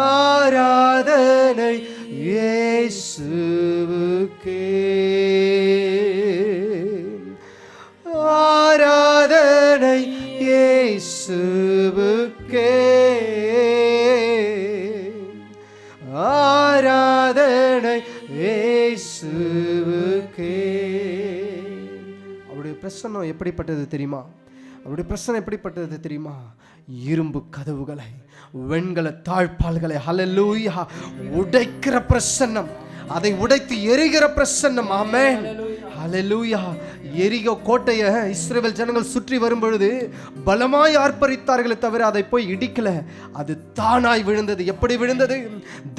ஆராதனை இயேசுவுக்கே, ஆராதனை இயேசுவுக்கே, ஆராதனை இயேசுவுக்கே. அவருடைய பிரசன்னம் எப்படிப்பட்டது தெரியுமா? அவருடைய பிரசன்னம் எப்படிப்பட்டது தெரியுமா? இரும்பு கதவுகளை, வெண்கல தாழ்பால்களை ஹல்லேலூயா உடைக்கிற பிரசன்னம், அதை உடைத்து எரிகிற பிரசன்னம். ஆமென். ஹல்லேலூயா. எரிகோ கோட்டையை இஸ்ரவேல் ஜனங்கள் சுற்றி வரும் பொழுது பலமாய் ஆர்ப்பரித்தார்களே தவிர அதை போய் இடிக்கல. அது தானாய் விழுந்தது. எப்படி விழுந்தது?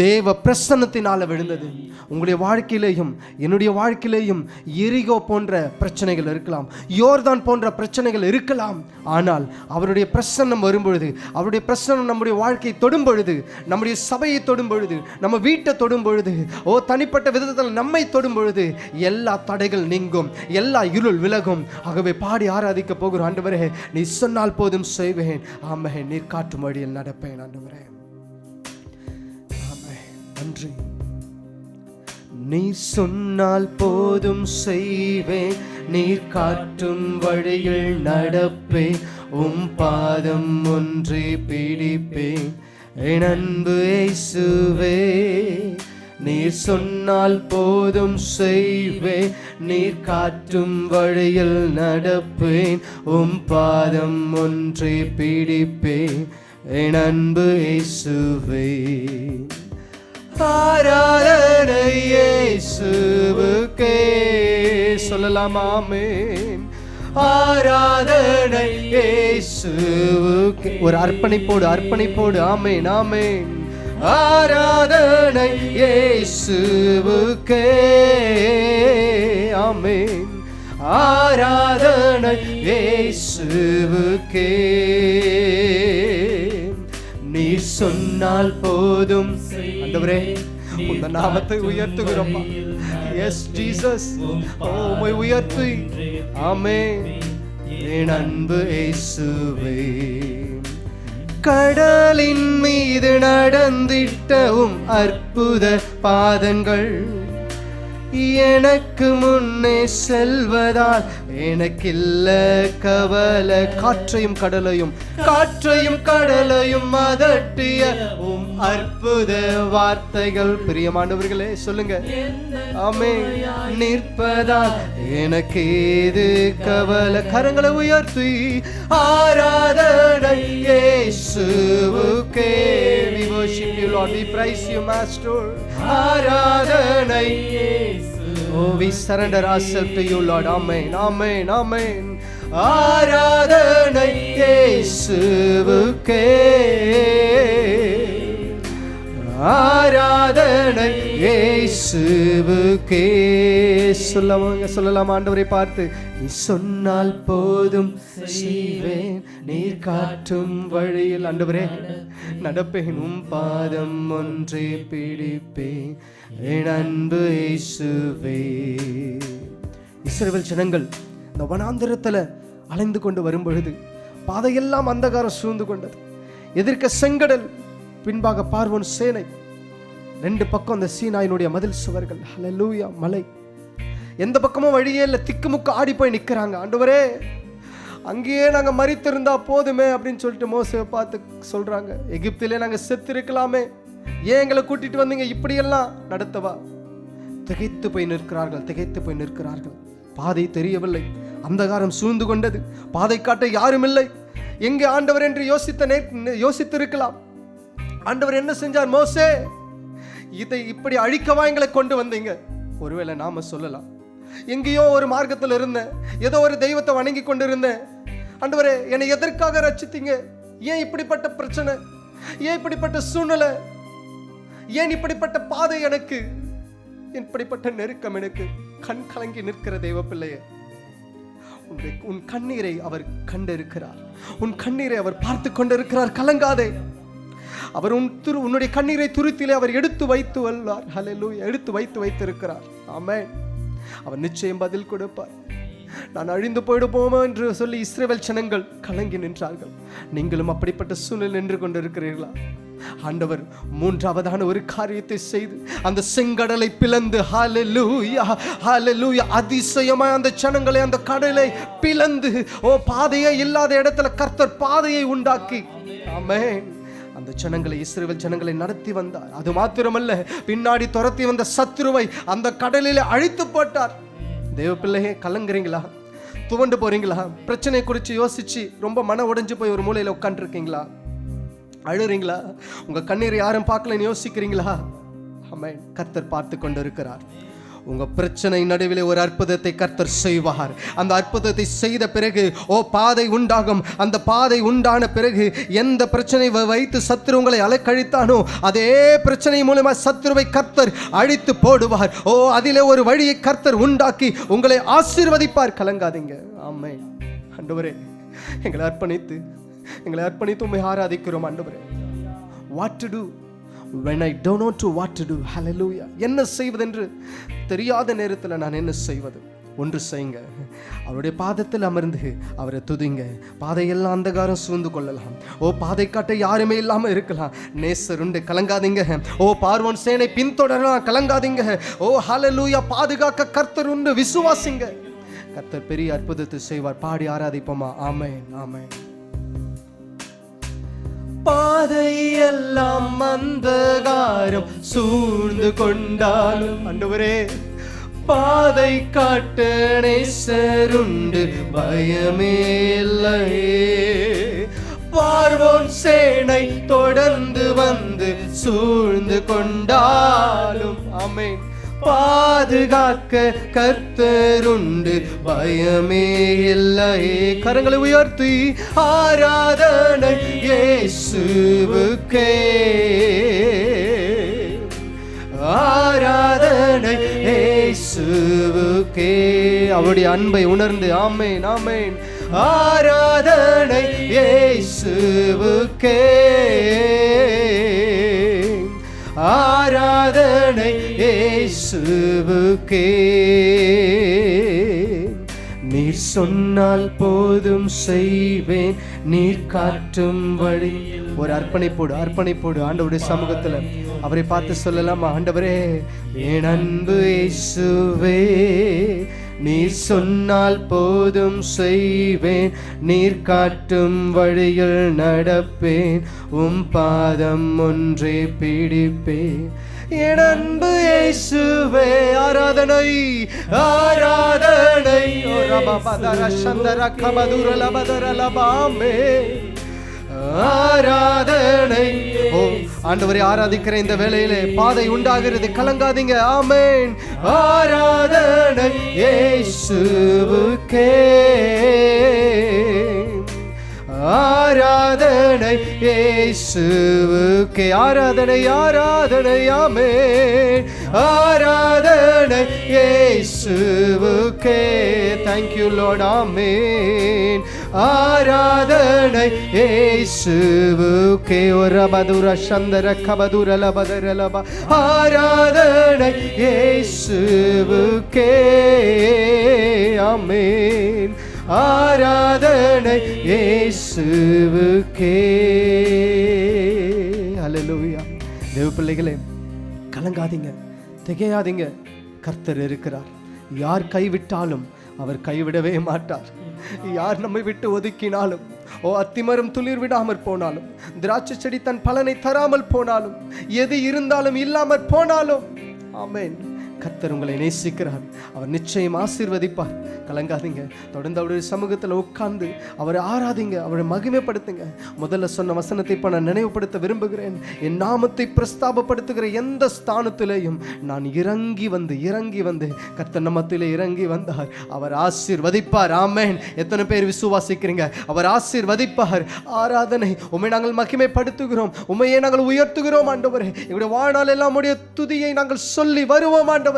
தேவ பிரசன்னத்தினால விழுந்தது. உங்களுடைய வாழ்க்கையிலேயும் என்னுடைய வாழ்க்கையிலேயும் எரிகோ போன்ற பிரச்சனைகள் இருக்கலாம், யோர்தான் போன்ற பிரச்சனைகள் இருக்கலாம். ஆனால் அவருடைய பிரசன்னம் வரும்பொழுது, அவருடைய பிரசன்னம் நம்முடைய வாழ்க்கையை தொடும் பொழுது, நம்முடைய சபையை தொடும் பொழுது, நம்ம வீட்டை தொடும் பொழுது, தனிப்பட்ட விதத்தில் நம்மை தொடும் பொழுது எல்லா தடைகள் நீங்கும், எல்லா இருள் விலகும். ஆகவே பாடி ஆராதிக்க போகிறோம். ஆண்டவரே, நீ சொன்னால் போதும் செய்வேன். ஆமென். நீர் காட்டும் வழியில் நடப்பேன் ஆண்டவரே. ஆமென். நன்றி. நீர் சொன்னால் போதும் செய்வேன், நீர் காட்டும் வழியில் நடப்பேன், உம் பாதம் ஒன்றே பிடிப்பேன் என் அன்பு இயேசுவே. நீர் சொன்னால் போதும் செய்வேன், நீர் காட்டும் வழியில் நடப்பேன், உம் பாதம் ஒன்றே பிடிப்பேன் என் அன்பு இயேசுவே. ஆராதனை இயேசுவுக்கே. சொல்லலாமா? ஆமென். ஆராதனை இயேசுவுக்கே. ஒரு அர்ப்பணிப்போடு ஆமென் ஆமென். ஆராதனை இயேசுவுக்கே. ஆமென். ஆராதனை இயேசுவுக்கே. நீ சொன்னால் போதும். ஆண்டவரே, உந்த நாமத்தை உயர்த்துகிறோம். எஸ் ஜீசஸ், உம்மை உயர்த்தி. ஆமென். என் அன்பு இயேசுவே, கடலின் மீது நடந்திட்டவும் அற்புத பாதங்கள் எனக்கு முன்னே செல்வதால் எனக்கில்ல கவலை. காற்றையும் கடலையும் அதட்டிய அற்புத வார்த்தைகள். பிரியமானவர்களே சொல்லுங்க. ஆமென். நிற்பதால் எனக்கு ஏது கவலை. கரங்களை உயர்த்தி ஆராதனை இயேசுவுக்கே. We worship you Lord, we praise you Master. ஆராதனை. Oh, we surrender ourselves to you Lord. Amen, amen, amen. ஆராதனை இயேசுவுக்கே. ஆராதனை இயேசுவுக்கே. சொல்லலாம் ஆண்டவரை பார்த்து. நீ சொன்னால் போதும் செய்வேன், நீர் காட்டும் வழியில் ஆண்டவரே நடப்பேன், உம் பாதம் ஒன்றே பிடிப்பேன், என் அன்பு இயேசுவே. இஸ்ரவேல் ஜனங்கள் இந்த வனாந்திரத்தில் அலைந்து கொண்டு வரும் பொழுது பாதையெல்லாம் அந்தகாரம் சூழ்ந்து கொண்டது. எதிர்க்க செங்கடல், பின்பாக பார்வோன் சேனை, ரெண்டு பக்கம் அந்த சீனாயினுடைய மதில் சுவர்கள். ஹல்லேலூயா. மலை, எந்த பக்கமும் வழியே இல்லை. திக்குமுக்கு ஆடி போய் நிற்கிறாங்க. ஆண்டவரே, அங்கேயே நாங்கள் மரித்திருந்தா போதுமே அப்படின்னு சொல்லிட்டு மோசேவை பார்த்து சொல்றாங்க. எகிப்திலே நாங்கள் செத்து இருக்கலாமே, ஏன் எங்களை கூட்டிட்டு வந்தீங்க, இப்படியெல்லாம் நடத்தவா? திகைத்து போய் நிற்கிறார்கள். பாதை தெரியவில்லை, அந்தகாரம் சூழ்ந்து கொண்டது, பாதை காட்ட யாரும் இல்லை. எங்கே ஆண்டவர் என்று யோசித்திருக்கலாம். ஆண்டவர் என்ன செஞ்சார்? மோசே, இதை இப்படி அழிக்கவா எங்களை கொண்டு வந்தீங்க? ஒருவேளை நாம சொல்லலாம், எங்கேயோ ஒரு மார்க்கத்தில் இருந்தேன், ஏதோ ஒரு தெய்வத்தை வணங்கி கொண்டு இருந்தேன். ஆண்டவரே, என்னை எதற்காக ரட்சித்தீங்க? ஏன் இப்படிப்பட்ட பிரச்சனை, ஏன் இப்படிப்பட்ட சூழ்நிலை, ஏன் இப்படிப்பட்ட பாதை எனக்கு, இப்படிப்பட்ட நெருக்கம் எனக்கு? கண் கலங்கி நிற்கிற தெய்வ பிள்ளையே, உன் கண்ணீரை அவர் கண்டிருக்கிறார், உன் கண்ணீரை அவர் பார்த்து கொண்டிருக்கிறார். கலங்காதே. அவர் உன்னுடைய கண்ணீரை துருத்திலே அவர் எடுத்து வைத்து வல்லார். ஹல்லேலூயா. எடுத்து வைத்திருக்கிறார். ஆமென். அவர் நிச்சயம் பதில் கொடுப்பார். நான் அழிந்து போயிடுவோமோ என்று சொல்லி இஸ்ரவேல் ஜனங்கள் கலங்கி நின்றார்கள். நீங்களும் அப்படிப்பட்ட சூழ்நிலை நின்று கொண்டிருக்கிறீர்களா? ஆண்டவர் மூன்றாவதான ஒரு காரியத்தை செய்து அந்த செங்கடலை பிளந்து, ஹல்லேலூயா ஹல்லேலூயா, அதிசயமாய் அந்த ஜனங்களை, அந்த கடலை பிளந்து, பாதையே இல்லாத இடத்துல கர்த்தர் பாதையை உண்டாக்கி, ஆமென், அந்த ஜனங்களை, இஸ்ரவேல் ஜனங்களை நடத்தி வந்தார். அது மாத்திரமல்ல, பின்னாடி துரத்தி வந்த சத்துருவை அந்த கடலிலே அழித்து போட்டார். தேவ பிள்ளையே, கலங்குறீங்களா? துவண்டு போறீங்களா? பிரச்சனை குறித்து யோசிச்சு ரொம்ப மன உடைஞ்சு போய் ஒரு மூலையில உட்கார்ந்து இருக்கீங்களா? அழுறீங்களா? உங்க கண்ணீரை யாரும் பார்க்கலன்னு யோசிக்கிறீங்களா? ஆமென். கர்த்தர் பார்த்து கொண்டு இருக்கிறார். உங்க பிரச்சனை நடுவிலே ஒரு அற்புதத்தை கர்த்தர் செய்வார். அந்த அற்புதத்தை செய்த பிறகு பாதை உண்டாகும். அந்த பாதை உண்டான பிறகு எந்த பிரச்சனை வைத்து சத்துரு உங்களை அலைக்கழித்தானோ அதே பிரச்சனை மூலமா சத்துருவை கர்த்தர் அழித்து போடுவார். அதிலே ஒரு வழியை கர்த்தர் உண்டாக்கி உங்களை ஆசீர்வதிப்பார். கலங்காதீங்க. ஆமென். ஆண்டவரே, எங்களை அர்ப்பணித்து உம்மை ஆராதிக்கிறோம். ஆண்டவரே, what to do when I don't know what to do. Hallelujah. என்ன செய்வதென்று தெரியாத நேரத்தில் நான் என்ன செய்வது? ஒன்று செய்யுங்க, அவருடைய பாதத்தில் அமர்ந்து அவரை துதிங்க. பாதையெல்லாம் அந்தகாரம் சூழ்ந்து கொள்ளலாம். பாதை காட்ட யாருமே இல்லாமல் இருக்கலாம். நேசருண்டு, கலங்காதீங்க. பார்வோன் சேனை பின்தொடரலாம், கலங்காதீங்க. ஹல்லேலூயா, பாதுகாக்க கர்த்தர் உண்டு, விசுவாசிங்க. கர்த்தர் பெரிய அற்புதத்தை செய்வார். பாடி ஆராதிப்போமா? ஆமென், ஆமென். பாதையெல்லாம் அந்தகாரம் சூழ்ந்து கொண்டாலும் ஆண்டவரே, பாதை காட்ட நேசருண்டு, பயமே இல்லையே. பார்வோன் சேனை தொடர்ந்து வந்து சூழ்ந்து கொண்டாலும், ஆமென், பாதுகாக்க கர்த்தருண்டு, பயமே இல்லையே. கரங்களை உயர்த்தி ஆராதனை இயேசுவுக்கே, ஆராதனை இயேசுவுக்கே. அவருடைய அன்பை உணர்ந்து ஆமென் ஆமென். ஆராதனை இயேசுவுக்கே, ஆராதனை இயேசுவுக்கே. நீர் சொன்னால் போதும் செய்வேன், நீர் காட்டும் வழி. ஒரு அர்ப்பணிப்போடு அர்ப்பணிப்போடு ஆண்டவருடைய சமூகத்தில் அவரை பார்த்து சொல்லலாமா? ஆண்டவரே, என் அன்பு இயேசுவே, நீர் சொன்னால் போதும் செய்வேன், நீர் காட்டும் வழியில் நடப்பேன், உம் பாதம் ஒன்றே பிடிப்பேன். என் அன்பு இயேசுவே, ஆராதனை ஆராதனை. ஆராதனை. ஓ ஆண்டவரை ஆராதிக்கிற இந்த வேளையிலே பாதை உண்டாகிறது, கலங்காதீங்க. ஆமென். ஆராதனை இயேசுவுக்கே, ஆராதனை இயேசுவுக்கே. ஆராதனை ஆராதனை ஆமென். ஆராதனை இயேசுவுக்கே. Thank you Lord. ஆமென். ஆராதனை இயேசுவுக்கே. ஒரபதுர சந்தர கபதுர லபதர லப. ஆராதனை இயேசுவுக்கே. ஆமென். ஆராதனை இயேசுவுக்கே. ஹல்லேலூயா. தேவ பிள்ளைகளே, கலங்காதீங்க, திகையாதீங்க. கர்த்தர் இருக்கிறார். யார் கைவிட்டாலும் அவர் கைவிடவே மாட்டார். யார் நம்மை விட்டு ஒதுக்கினாலும், அத்திமரம் துளிர் விடாமற் போனாலும், திராட்சை செடி தன் பலனை தராமல் போனாலும், எது இருந்தாலும் இல்லாமற் போனாலும், ஆமென், கர்த்தர் உங்களை நேசிக்கிறார். அவர் நிச்சயம் ஆசீர்வதிப்பார். கலங்காதீங்க. தொடர்ந்து அவருடைய சமூகத்தில் உட்கார்ந்து அவரை ஆராதிங்க, அவரை மகிமைப்படுத்துங்க. முதல்ல சொன்ன வசனத்தை இப்ப நான் நினைவுபடுத்த விரும்புகிறேன். என் நாமத்தை பிரஸ்தாபப்படுத்துகிற எந்த ஸ்தானத்திலேயும் நான் இறங்கி வந்து கர்த்தர் நம்மத்திலே இறங்கி வந்தார். அவர் ஆசீர்வதிப்பார். ஆமென். எத்தனை பேர் விசுவாசிக்கிறீங்க? அவர் ஆசீர்வதிப்பார். ஆராதனை உம்மை நாங்கள் மகிமைப்படுத்துகிறோம், உம்மையே நாங்கள் உயர்த்துகிறோம் ஆண்டவரே. எங்களுடைய வாழ்நாள் எல்லாம் உடைய துதியை நாங்கள் சொல்லி வருவோம் ஆண்டவரே.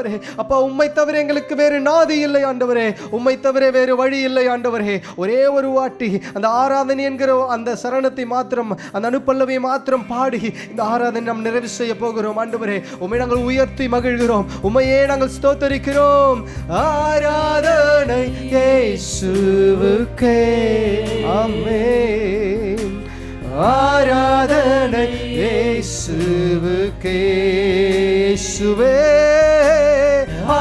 அப்பா, உம்மை தவிர எங்களுக்கு வேறு நாதி இல்லை ஆண்டவரே, உம்மை தவிர வேறு வழி இல்லை ஆண்டவரே. ஒரே ஒரு வாட்டி அந்த ஆராதனை என்கிற அந்த சரணத்தை மாத்திரம், அந்த அனுப்பல்லவை மாத்திரம் பாடி இந்த ஆராதனை நாம் நிறைவு செய்ய போகிறோம் ஆண்டவரே. உம்மை நாங்கள் உயர்த்தி மகிழ்கிறோம், உம்மையே நாங்கள் ஸ்தோத்தரிக்கிறோம். ஆராதனை இயேசுவுக்கே. ஆமென். ஆராதனை இயேசுவுக்கே. இயேசுவே,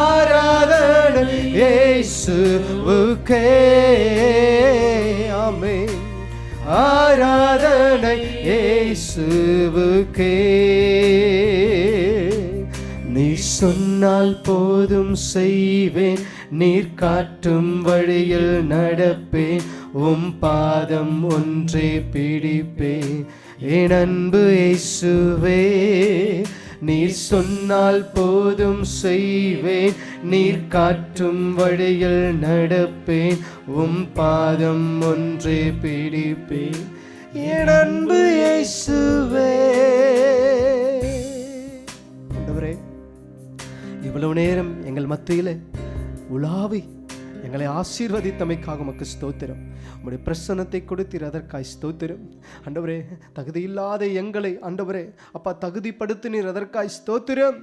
ஆராதனை இயேசுவுக்கே. ஆமென். ஆராதனை இயேசுவுக்கே. நீர் சொன்னால் போதும் செய்வேன், நீர் காட்டும் வழியில் நடப்பேன், உம் பாதம் ஒன்றே பிடிப்பேன். என் அன்பு இயேசுவே, நீர் சொன்னால் போதும் செய்வேன், நீர் காட்டும் வழியில் நடப்பேன், உம் பாதம் ஒன்றே பிடிப்பேன். என் அன்பு இயேசுவே. ஆண்டவரே, இவ்வளவு நேரம் எங்கள் மத்தியிலே உலாவி எங்களை ஆசீர்வதித்தமைக்காக உமக்கு ஸ்தோத்திரம். உம்முடைய பிரசன்னத்தை கொடுத்தீர், அதற்காய் ஸ்தோத்திரம் ஆண்டவரே. தகுதியில்லாத எங்களை ஆண்டவரே அப்பா தகுதிப்படுத்தினீர், அதற்காய் ஸ்தோத்திரம்.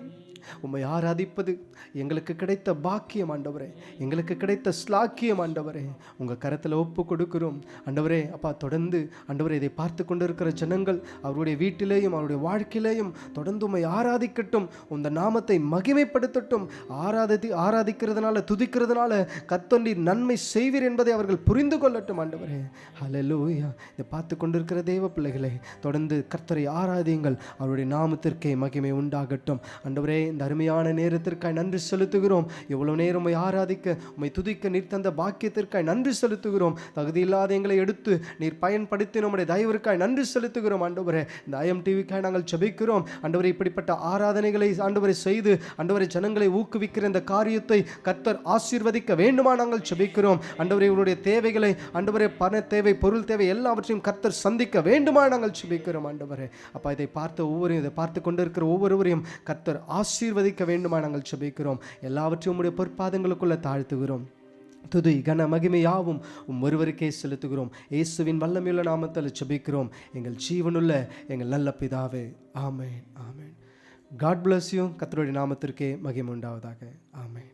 உம்மை ஆராதிப்பது எங்களுக்கு கிடைத்த பாக்கியம் ஆண்டவரே, எங்களுக்கு கிடைத்த ஸ்லாக்கியம் ஆண்டவரே. உங்கள் கரத்தில் ஒப்பு கொடுக்கிறோம் ஆண்டவரே. அப்பா, தொடர்ந்து ஆண்டவரே இதை பார்த்து கொண்டு இருக்கிற ஜனங்கள் அவருடைய வீட்டிலேயும் அவருடைய வாழ்க்கையிலேயும் தொடர்ந்து உம்மை ஆராதிக்கட்டும், உந்த நாமத்தை மகிமைப்படுத்தட்டும். ஆராதிக்கிறதுனால துதிக்கிறதுனால கர்த்தர் நன்மை செய்வீர் என்பதை அவர்கள் புரிந்து கொள்ளட்டும் ஆண்டவரே. ஹல்லேலூயா. இதை பார்த்து கொண்டிருக்கிற தேவ பிள்ளைகளை தொடர்ந்து கர்த்தரை ஆராதியுங்கள், அவருடைய நாமத்திற்கே மகிமை உண்டாகட்டும் ஆண்டவரே. இந்த அருமையான நேரத்திற்காய் நன்றி செலுத்துகிறோம். இவ்வளவு நேரம் உம்மை ஆராதிக்க, உம்மை துதிக்க நீர் தந்த பாக்கியத்திற்காய் நன்றி செலுத்துகிறோம். தகுதி இல்லாத எங்களை எடுத்து நீர் பயன்படுத்தி நம்முடைய தயவிற்காய் நன்றி செலுத்துகிறோம். ஆண்டவரே, இந்த ஐஎம் டிவிக்காய் நாங்கள் ஜெபிக்கிறோம். ஆண்டவரே, இப்படிப்பட்ட ஆராதனைகளை ஆண்டவரை செய்து ஆண்டவரை ஜனங்களை ஊக்குவிக்கிற இந்த காரியத்தை கர்த்தர் ஆசீர்வதிக்க வேண்டுமா நாங்கள் ஜெபிக்கிறோம். ஆண்டவரே, இவருடைய தேவைகளை ஆண்டவரே, பண தேவை, பொருள் தேவை எல்லாவற்றையும் கர்த்தர் சந்திக்க வேண்டுமா நாங்கள் ஜெபிக்கிறோம். ஆண்டவரே அப்பா, இதை பார்த்து கொண்டிருக்கிற ஒவ்வொருவரையும் கர்த்தர் ஆசீர்வதிக்க வேண்டுமா நாங்கள் ஜெபிக்கிறோம். எல்லாவற்றையும் உம்முடைய பொற்பாதங்களுக்குள்ள தாழ்த்துகிறோம். துதி கன மகிமை யாவும் ஒருவருக்கே செலுத்துகிறோம். இயேசுவின் வல்லமையுள்ள நாமத்தில் ஜெபிக்கிறோம் எங்கள் ஜீவனுள்ள எங்கள் நல்ல பிதாவே. Amen, amen. God bless you. கர்த்தருடைய நாமத்திற்கே மகிமை உண்டாவதாக. ஆமென்.